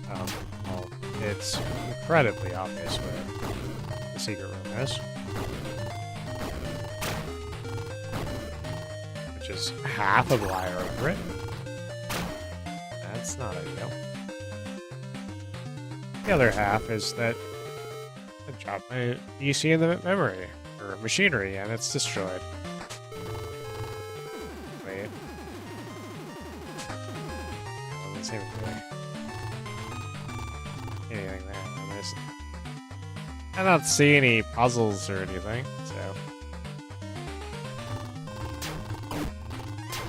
Well, it's incredibly obvious where the secret room is. Which is half of why I remember it. That's not ideal. The other half is that I dropped my EC in the memory, or machinery, and it's destroyed. Wait. No, there's anything there. I don't see any puzzles or anything, so...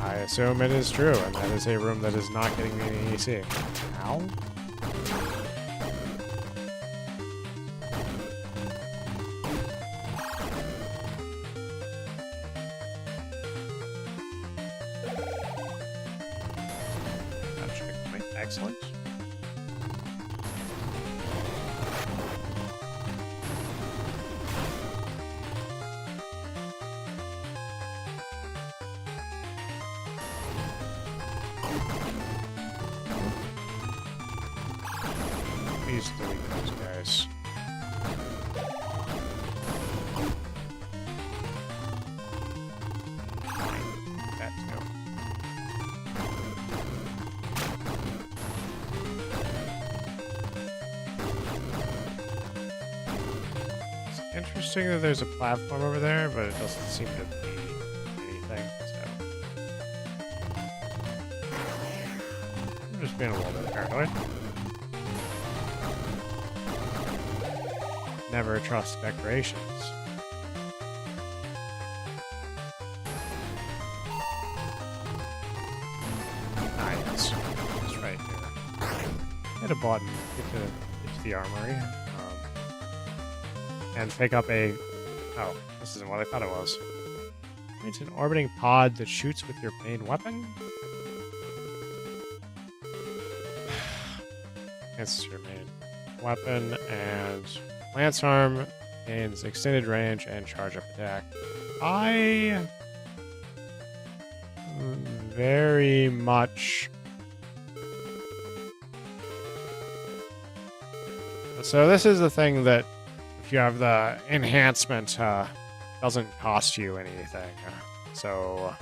I assume it is true, and that is a room that is not getting me any EC. Ow? Checkpoint. Excellent. Please delete those guys. That too. It's interesting that there's a platform over there, but it doesn't seem to be anything, so... I'm just being a little bit paranoid. Never trust decorations. Ah, yes. It's right here. Hit a button, get to the armory, and pick up a... Oh, this isn't what I thought it was. It's an orbiting pod that shoots with your main weapon? It's your main weapon, and Lance Arm gains extended range and charge up attack. I very much... So this is the thing that if you have the enhancement, doesn't cost you anything. So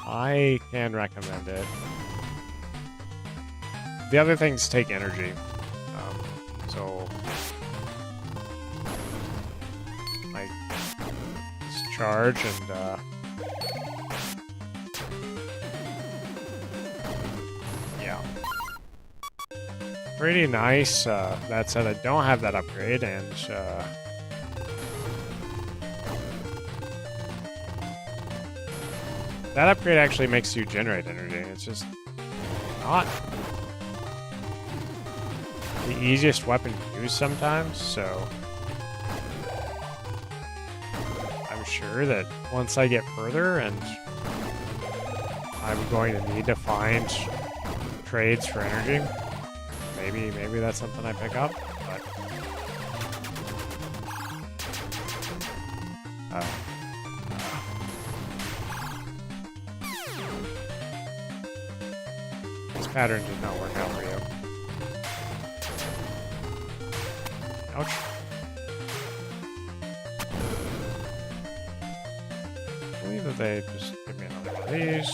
I can recommend it. The other things take energy. So like just charge and yeah. Pretty nice. That said, I don't have that upgrade, and that upgrade actually makes you generate energy. It's just not the easiest weapon to use sometimes, so I'm sure that once I get further and I'm going to need to find trades for energy, maybe that's something I pick up, but this pattern did not work out for you. Ouch. I believe that they just give me another one of these.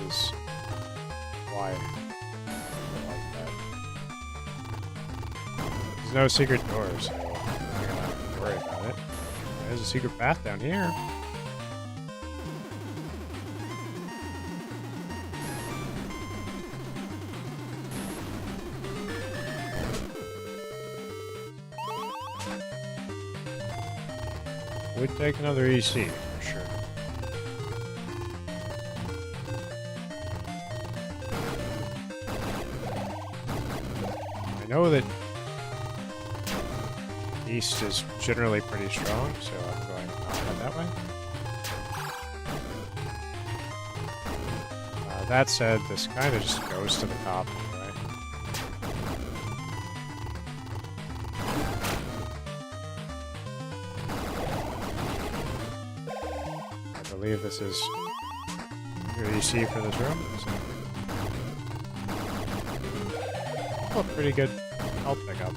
Is why I like that. There's no secret door, so I'm not gonna have to worry about it. There's a secret path down here. Would take another EC for sure. I know that East is generally pretty strong, so I'm going to not head that way. That said, this kind of just goes to the top anyway. I believe this is your EC for this room. So. Oh, pretty good health pickup.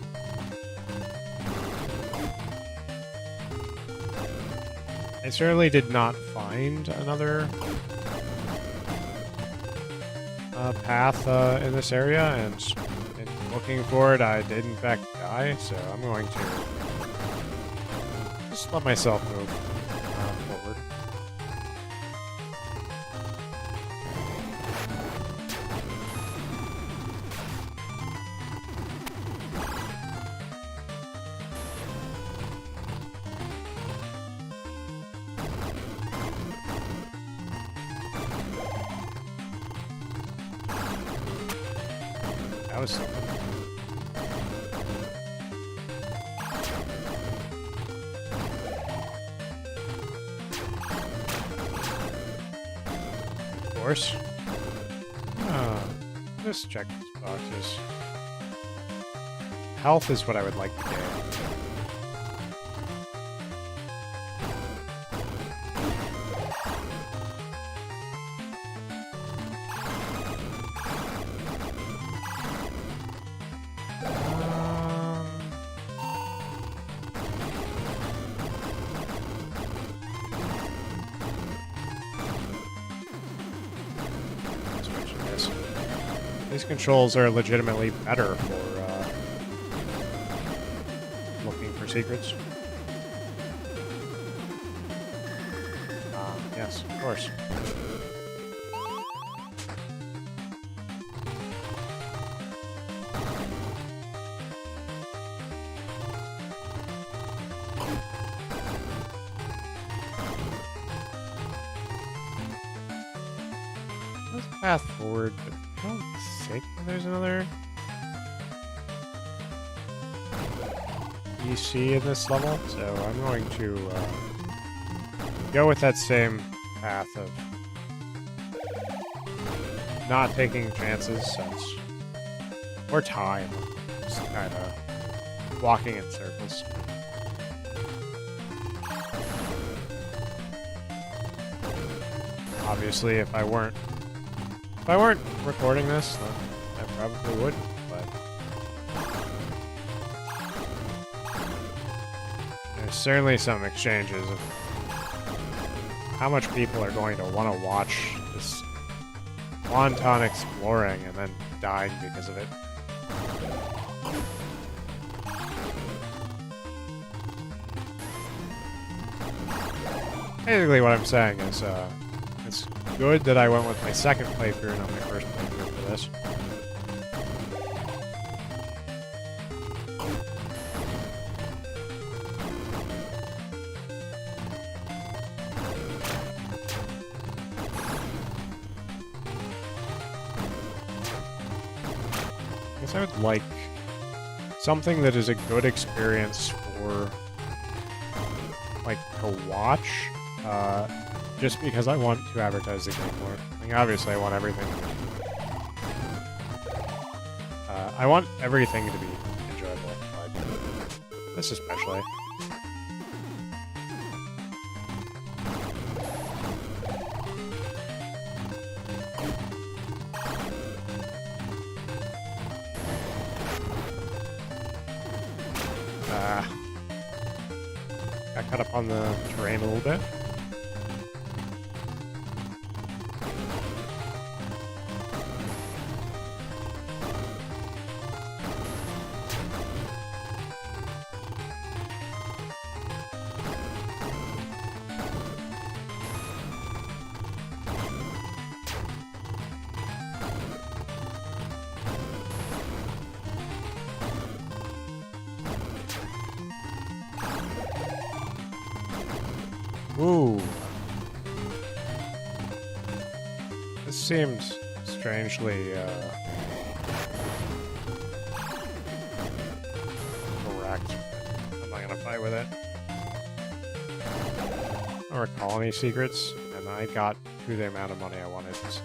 I certainly did not find another path in this area, and in looking for it, I did in fact die, so I'm going to just let myself move forward. That was something. course. Just check these boxes. Health is what I would like to gain. These controls are legitimately better for looking for secrets. Yes, of course. Let's path forward, but I don't think there's another EC in this level, so I'm going to go with that same path of not taking chances since or time, just kind of walking in circles. Obviously, if I weren't recording this, then I probably wouldn't, but there's certainly some exchanges of how much people are going to want to watch this wanton exploring and then dying because of it. Basically what I'm saying is, it's good that I went with my second playthrough and not my first playthrough for this. I guess I would like something that is a good experience for, like, to watch, just because I want to advertise the game more. I mean, obviously I want everything. I want everything to be enjoyable, but this especially. Got caught up on the terrain a little bit. Ooh. This seems strangely, correct. I'm not gonna fight with it. There were colony secrets, and I got to the amount of money I wanted, so...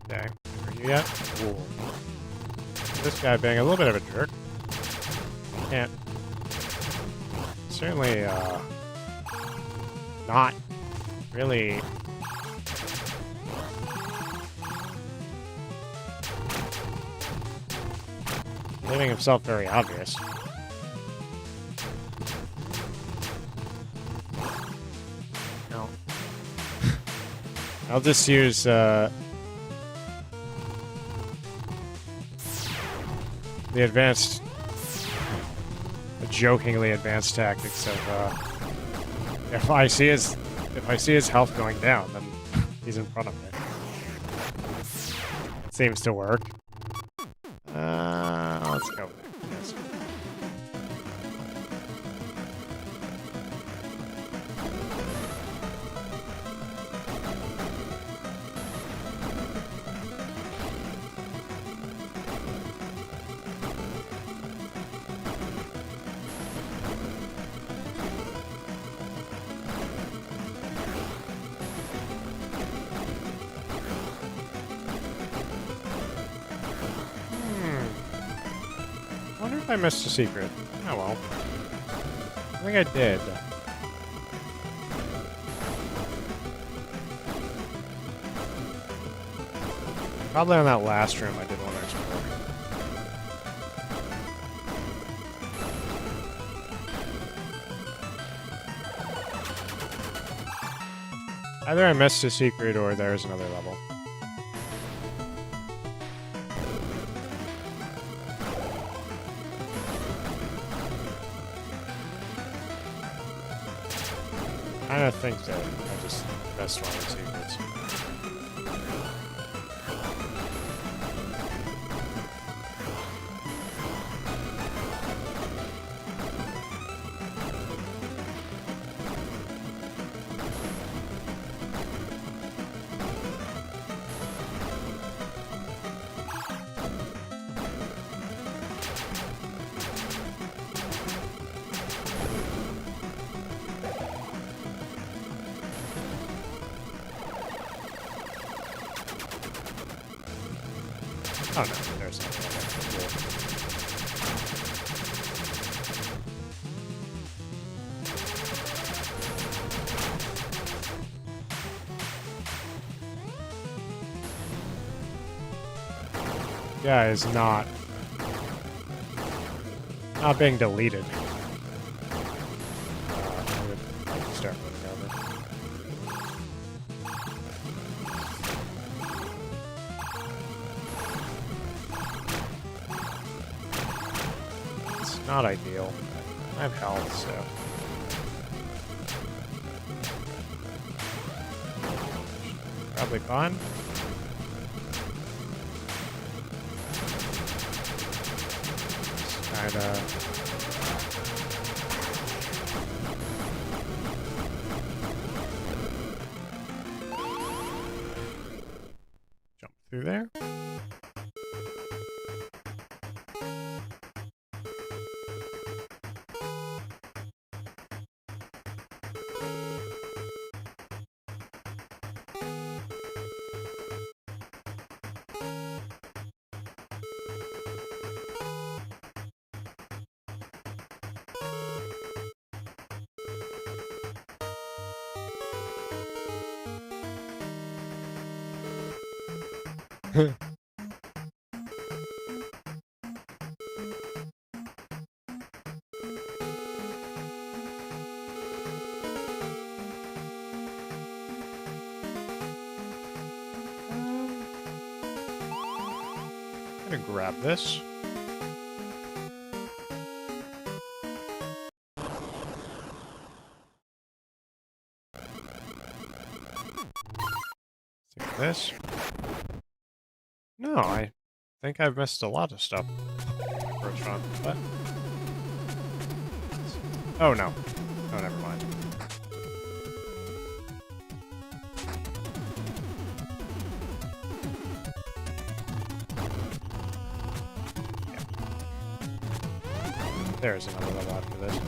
Okay, are you yet? Ooh. This guy being a little bit of a jerk. Can't. Certainly, not really. Leaving himself very obvious. No. I'll just use, the advanced, the jokingly advanced tactics of, if I see his health going down, then he's in front of me. It seems to work. Let's go there. Yes. thought I missed a secret. Oh well. I think I did. Probably on that last room I did want to explore. Either I missed a secret or there's another level. I kinda think that I just missed one of the secrets. Oh no, there's something. Okay, cool. Yeah, is not being deleted. I would like to start moving over. It's not ideal. I have health, so. Probably fine. Kinda. Jump through there. I'm gonna grab this. Take this. No, I think I've missed a lot of stuff. First run, but oh no, oh never mind. There's another level after this.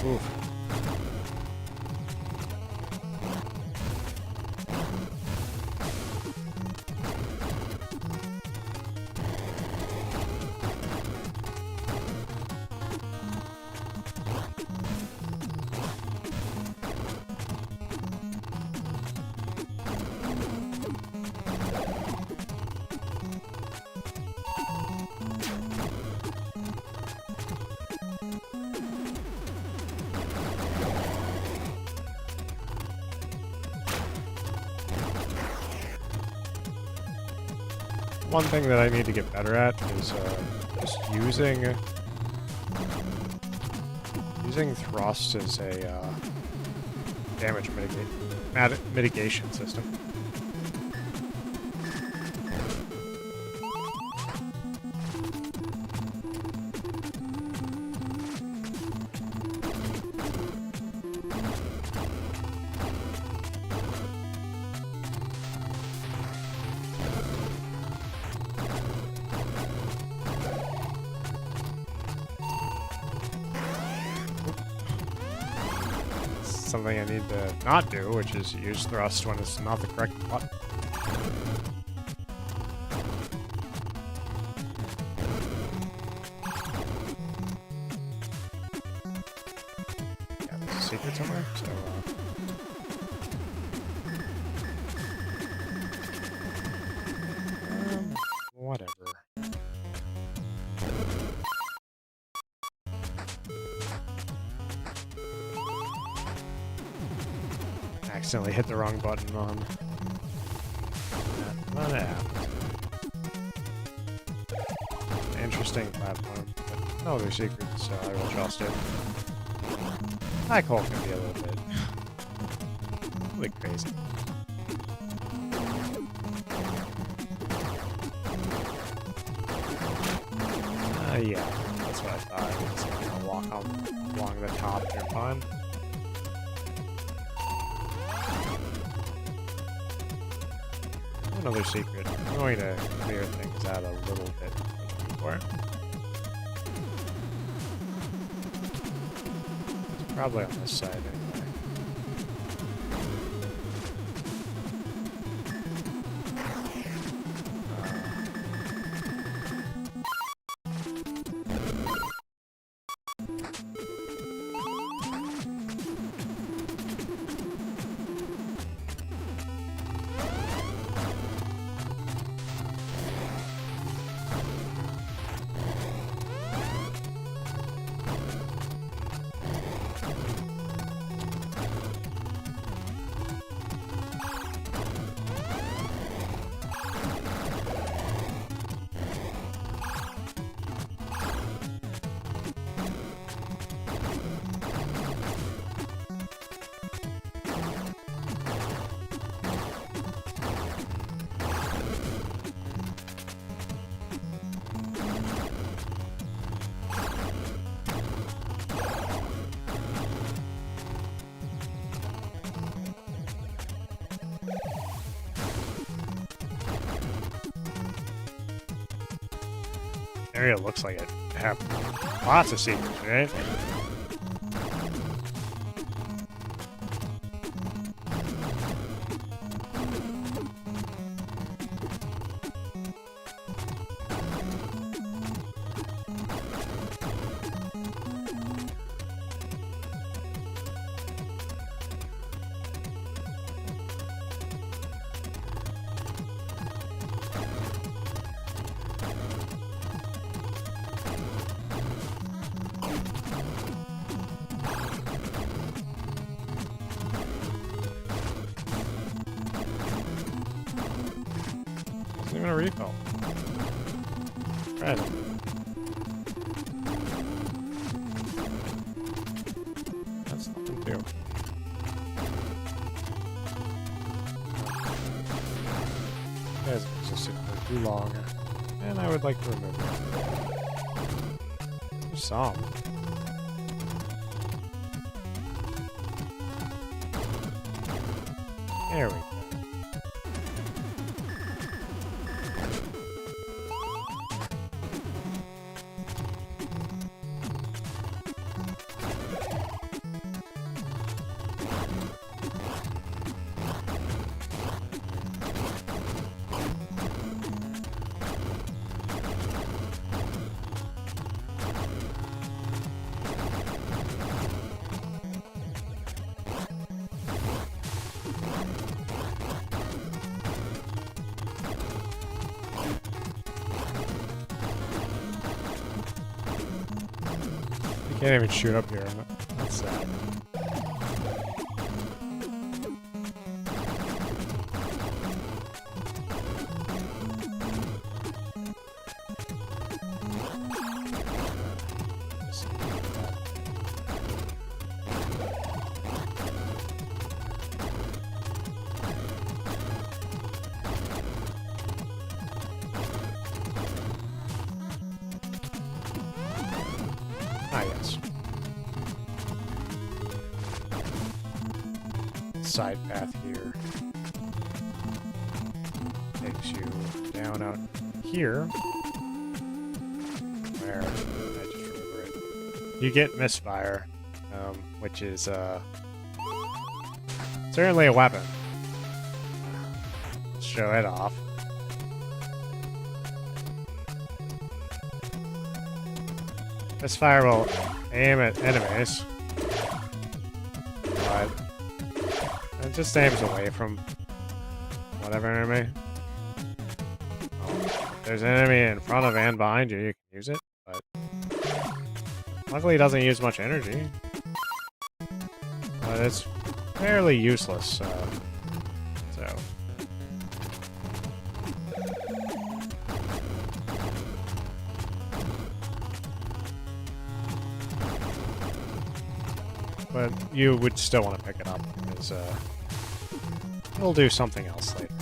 Oof. One thing that I need to get better at is just using thrust as a damage mitigation system. something I need to not do, which is use thrust when it's not the correct button. Yeah, there's a secret somewhere, so whatever. Accidentally hit the wrong button on that app. Interesting platform, but no other secrets, so I will trust it. Black hole can be a little bit crazy. Yeah, that's what I thought. It's gonna walk along the top, you're fine. Another secret. I'm going to clear things out a little bit before. It's probably on this side anyway. Area looks like it have lots of secrets, right? Isn't even a recall. Right. That's nothing too. It has existed for too long, and I would like to remove it. There's some. There we go. Can't even shoot up here. That's sad. Ah, yes. Side path here takes you down out here, where I just remember it. You get misfire, which is certainly a weapon. Let's show it off. This fire will aim at enemies, but it just aims away from whatever enemy. If there's an enemy in front of and behind you, you can use it, but luckily it doesn't use much energy. But it's fairly useless, so. But you would still want to pick it up, because it'll do something else later.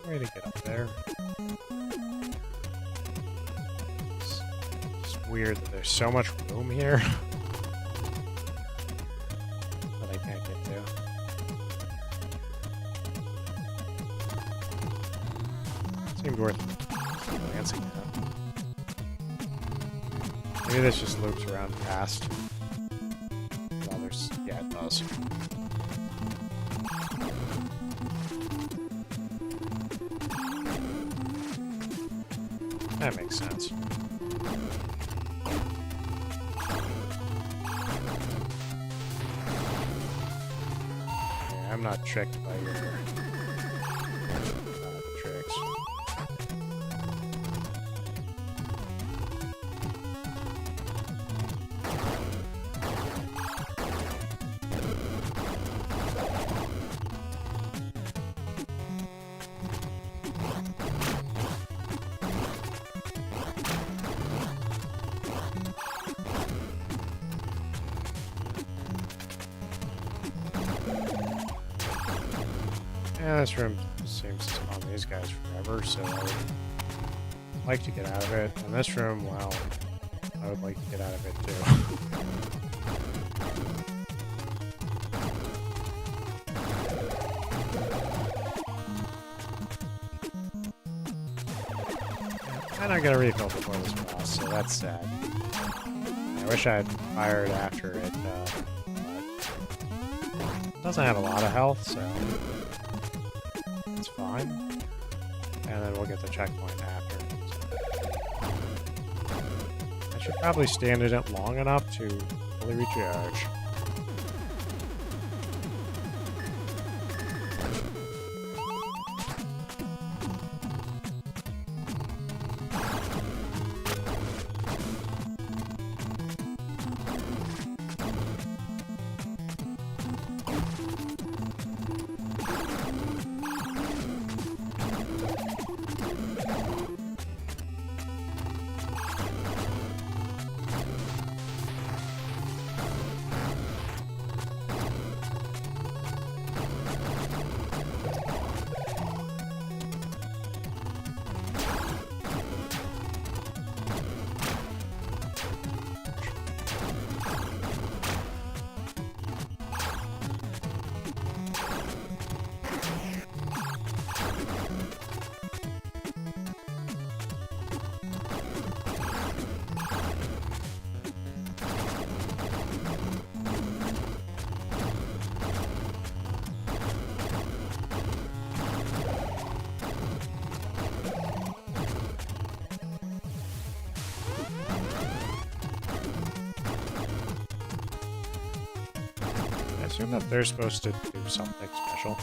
Way to get up there. Weird that there's so much room here that I can't get to. Seemed worth glancing at. Maybe this just loops around past others. Yeah, it does. That makes sense. I'm not tricked by your tricks. Yeah, this room seems to spawn these guys forever, so I would like to get out of it. And this room, well, I would like to get out of it too. And I got a refill before this boss, so that's sad. I wish I had fired after it, but it doesn't have a lot of health, so it's fine. And then we'll get the checkpoint after. I should probably stand in it long enough to fully recharge. I assume that they're supposed to do something special.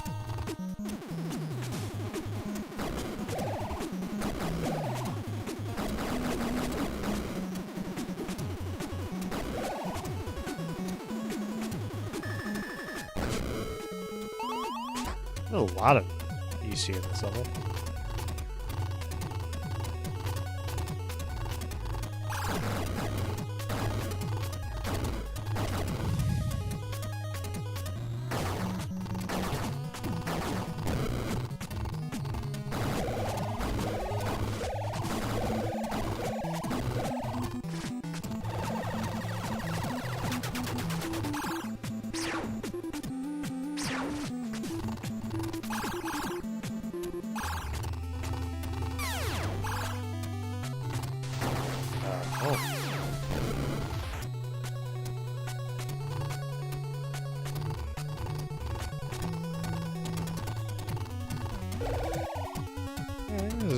There's a lot of EC in this level.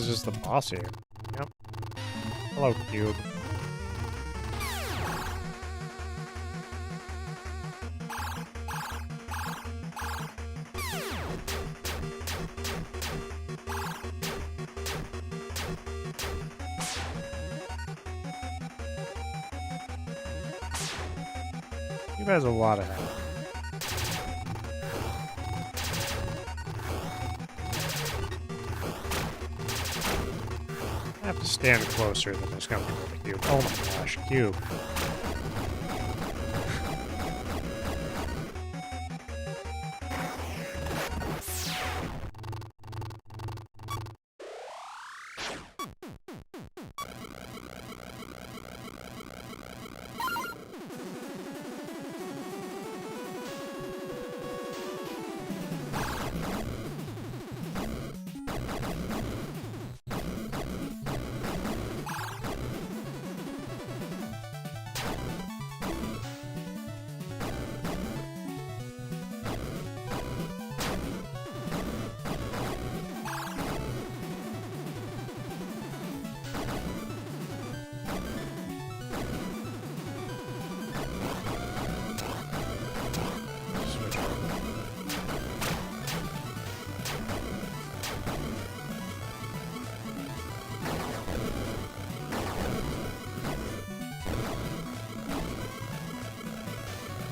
is just the boss here. Yep. Hello, cube. Cube has a lot of health. I have to stand closer than this coming with the cube. Oh my gosh, cube.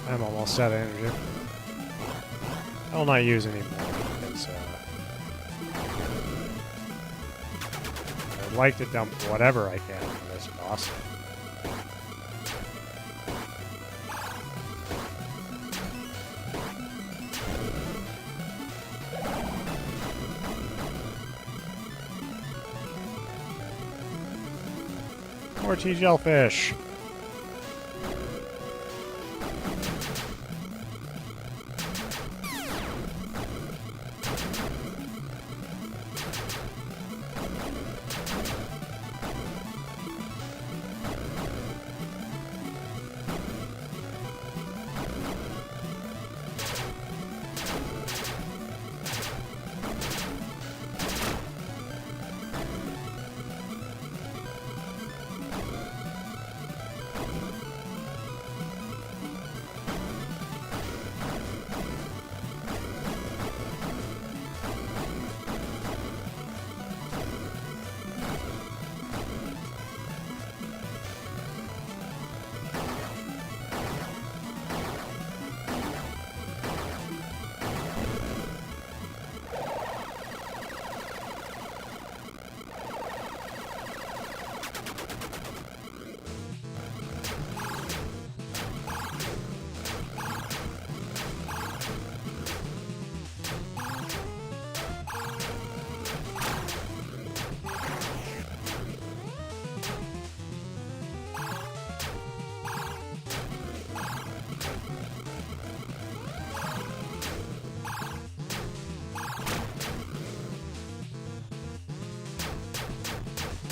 I'm almost out of energy. I will not use any more because I'd like to dump whatever I can on this boss. More T-Jellyfish.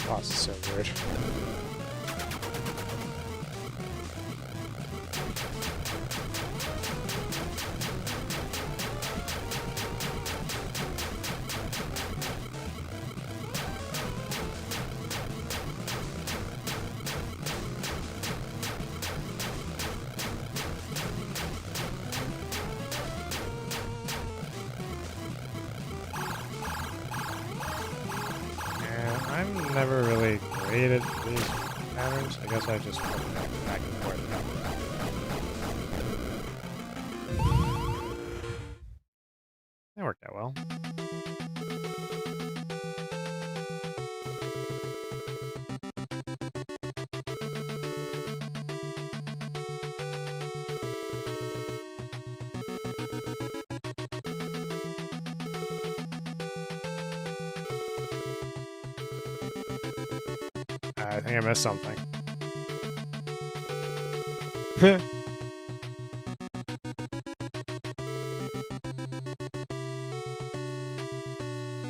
Boss is so weird. I'm never really great at these patterns. I guess I just put them back and forth. That worked out well. I think I missed something.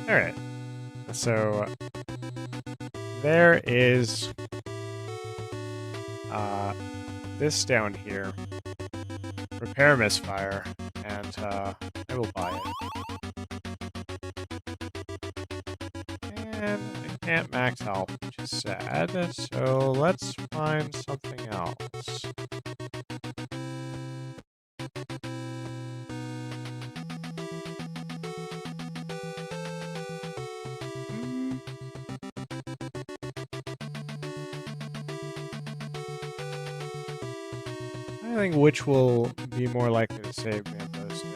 Alright. So there is this down here. Repair misfire, and I will buy it. And I can't max health, which is sad. So let's find something else. I think which will be more likely to save me of those two.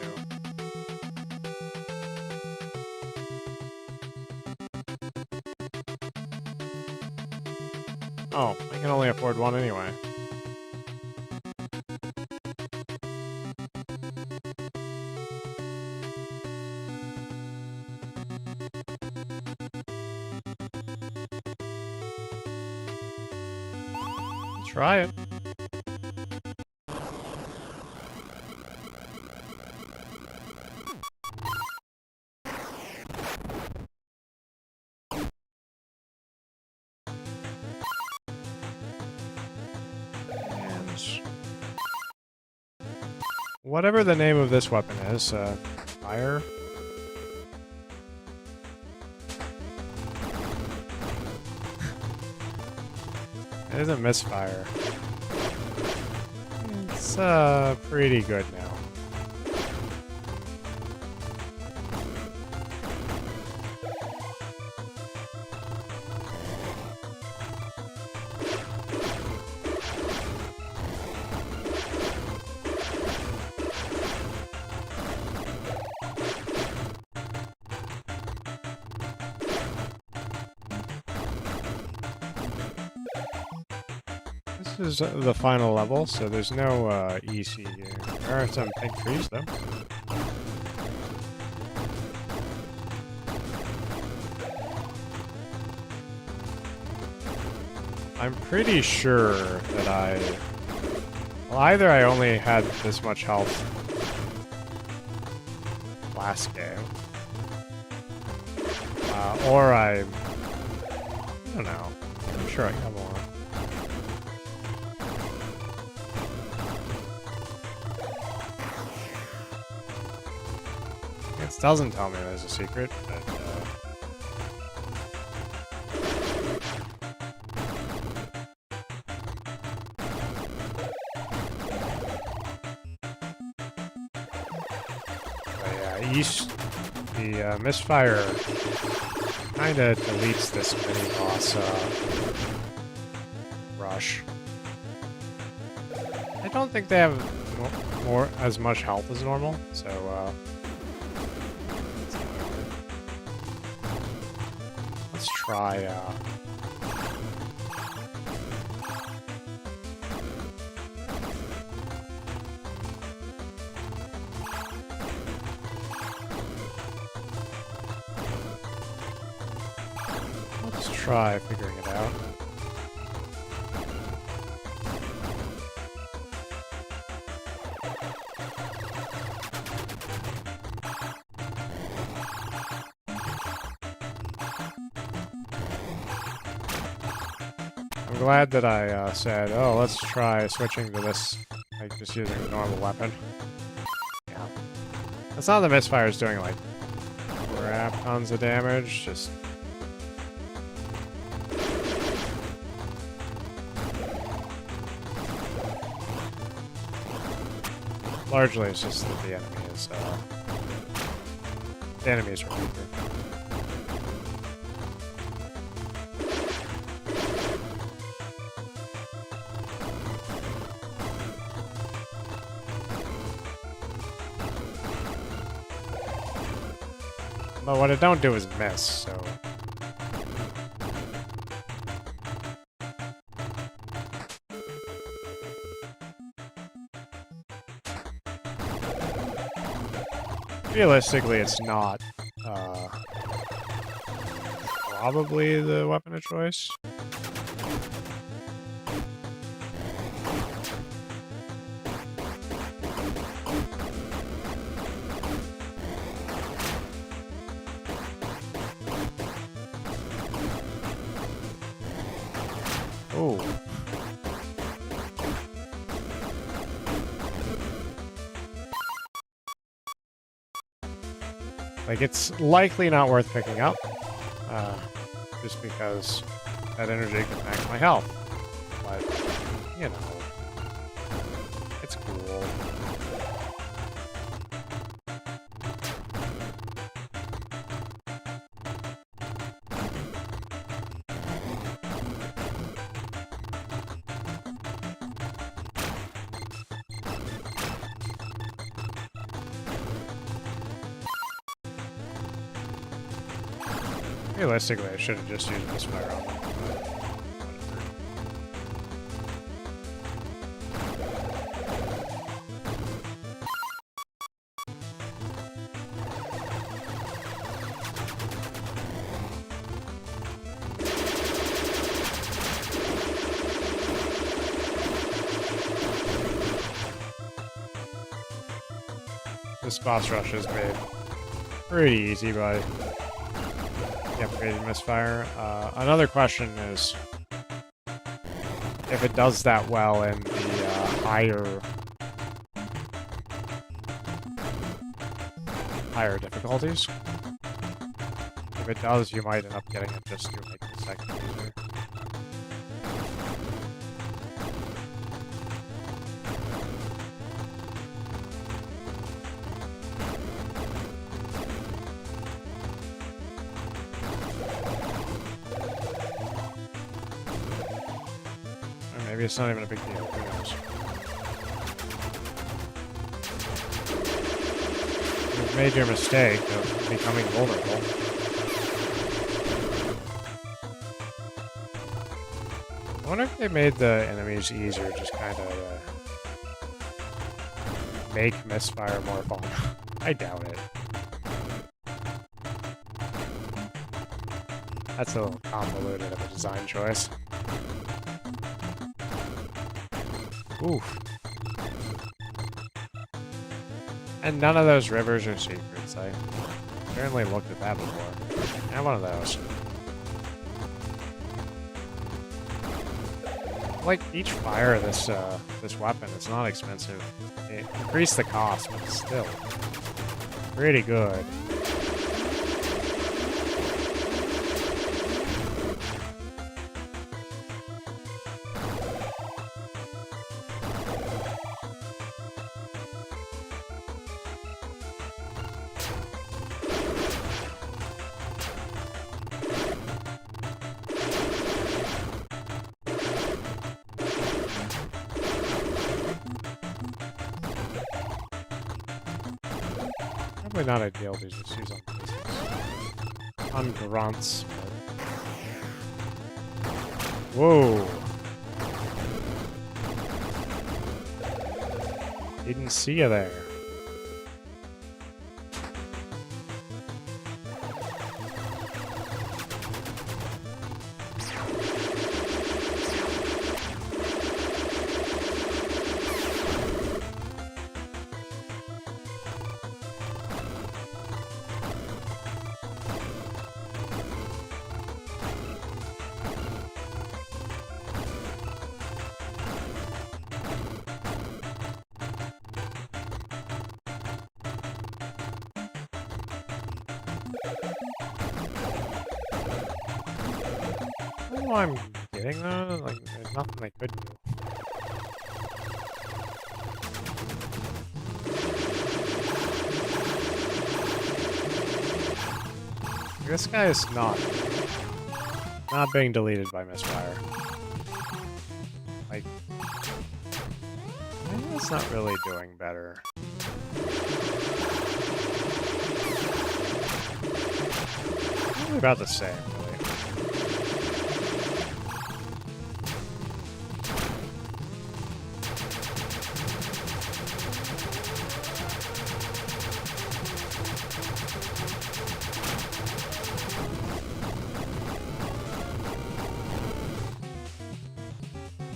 Oh, I can only afford one anyway. Let's try it. Whatever the name of this weapon is, fire? It isn't misfire. It's, pretty good now. This is the final level, so there's no EC here. There are some pink trees, though. I'm pretty sure that well, either I only had this much health last game, or I don't know. I'm sure I got more. It doesn't tell me there's a secret, but yeah, the misfire kinda deletes this mini boss rush. I don't think they have as much health as normal, so let's try figuring it out. I'm glad that I said, oh, let's try switching to this, like just using a normal weapon. Yeah. That's not the misfire's doing like crap tons of damage, just largely it's just that the enemies are weaker. But what it don't do is miss, so realistically, it's not probably the weapon of choice. Oh. Like, it's likely not worth picking up. just because that energy can max my health. But, you know, it's cool. Realistically, I should have just used misfire on them. This boss rush is made pretty easy by the upgraded misfire. Another question is if it does that well in the higher difficulties. If it does, you might end up getting it just to make the second easier. Maybe it's not even a big deal. Who knows? You've made your mistake of becoming vulnerable. I wonder if they made the enemies easier, just kind of make misfire more fun. I doubt it. That's a little convoluted of a design choice. Oof. And none of those rivers are secrets. I apparently looked at that before. And one of those. Like each fire of this weapon, it's not expensive. It increased the cost, but still pretty good. Probably not ideal to just use on grunts. Whoa! Didn't see you there. I don't know why I'm getting that. Like, there's nothing I could do. This guy is not being deleted by misfire. Like, maybe it's not really doing better. Probably about the same, really.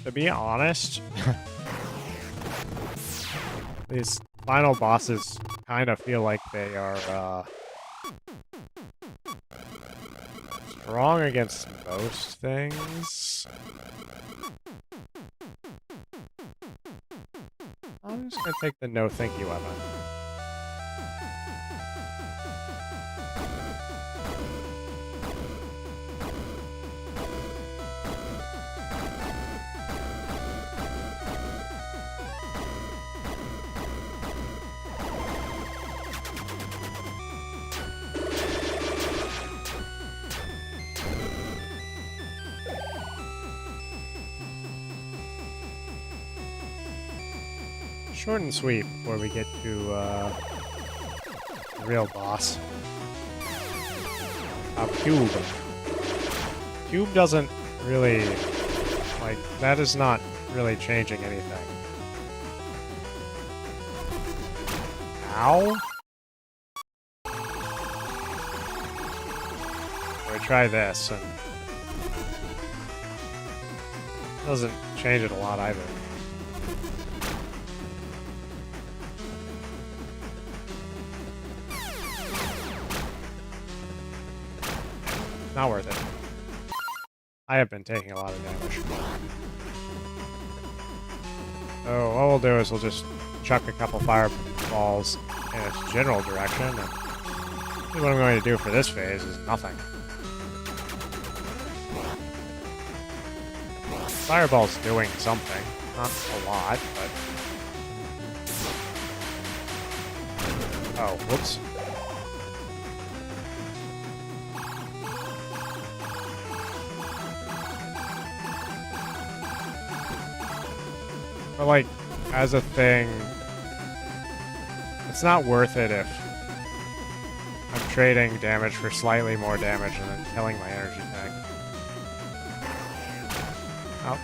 To be honest, these final bosses kind of feel like they are strong against most things. I'm just gonna take the no thank you weapon. Short and sweet before we get to the real boss. Cube. Cube doesn't really, like, that is not really changing anything. Ow? We try this, and it doesn't change it a lot either. Not worth it. I have been taking a lot of damage. So what we'll do is we'll just chuck a couple fireballs in its general direction, and what I'm going to do for this phase is nothing. Fireball's doing something. Not a lot, but... Oh, whoops. But, like, as a thing, it's not worth it if I'm trading damage for slightly more damage and then killing my energy tank. Oh.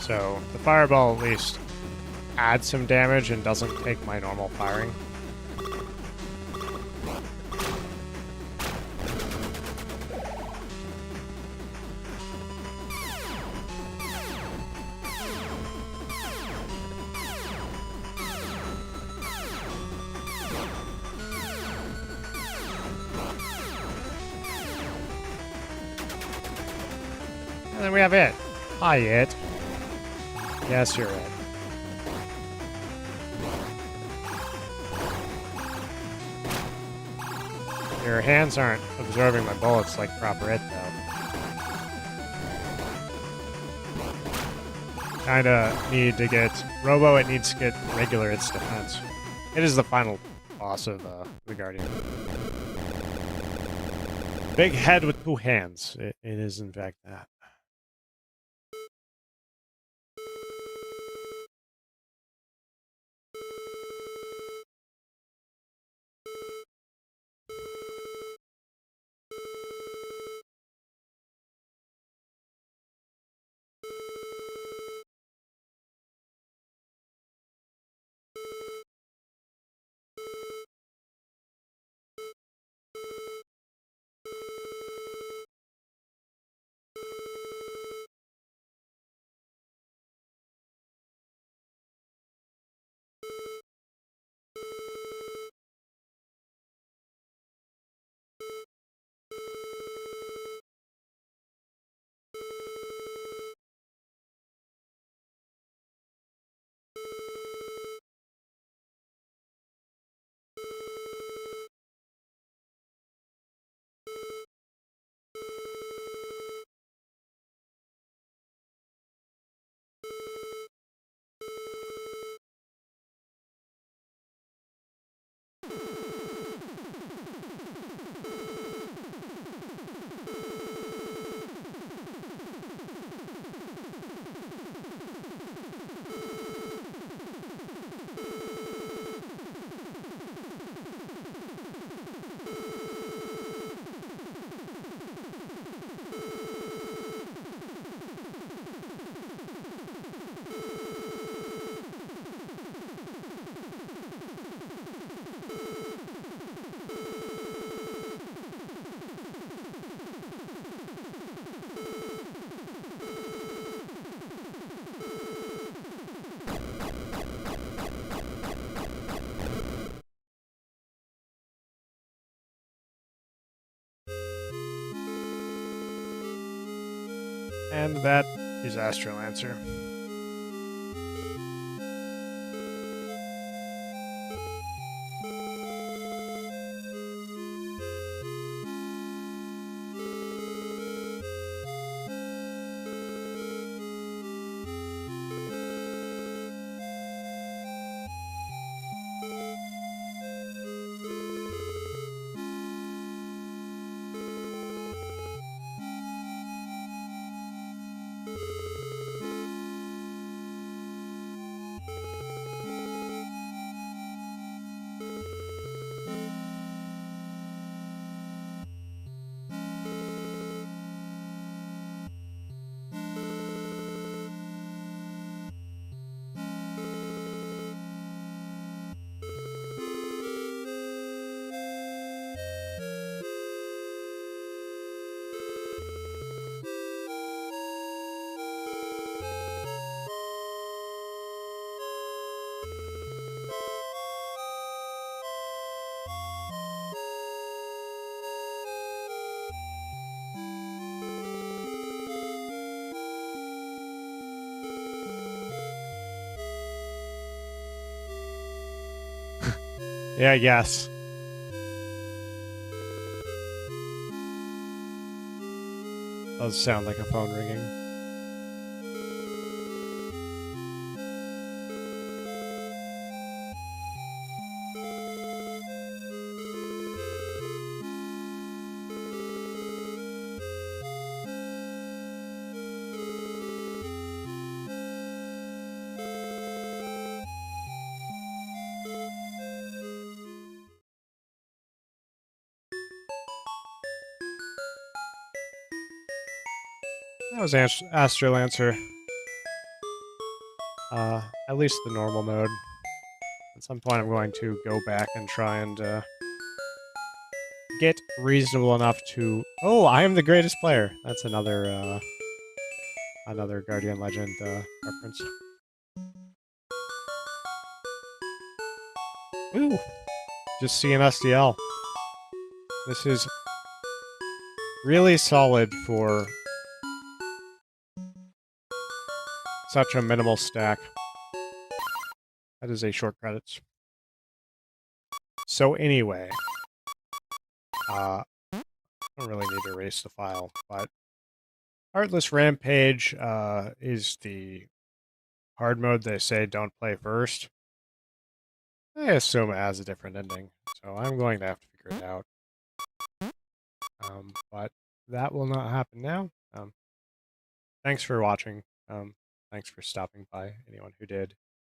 So, the fireball at least adds some damage and doesn't take my normal firing. And then we have it. Hi, it. Yes, you're it. Your hands aren't absorbing my bullets like proper it, though. Kinda need to get... Robo, it needs to get regular its defense. It is the final boss of the Guardian. Big head with two hands. It is, in fact, that. And that is Astrolancer. Yeah, yes. Does sound like a phone ringing. That was Astrolancer. At least the normal mode. At some point I'm going to go back and try and get reasonable enough to... Oh, I am the greatest player! That's another Guardian Legend reference. Ooh! Just seeing SDL. This is really solid for such a minimal stack. That is a short credits. So anyway, I don't really need to erase the file, but Heartless Rampage is the hard mode they say don't play first. I assume it has a different ending, so I'm going to have to figure it out. But that will not happen now. Thanks for watching. Thanks for stopping by, anyone who did.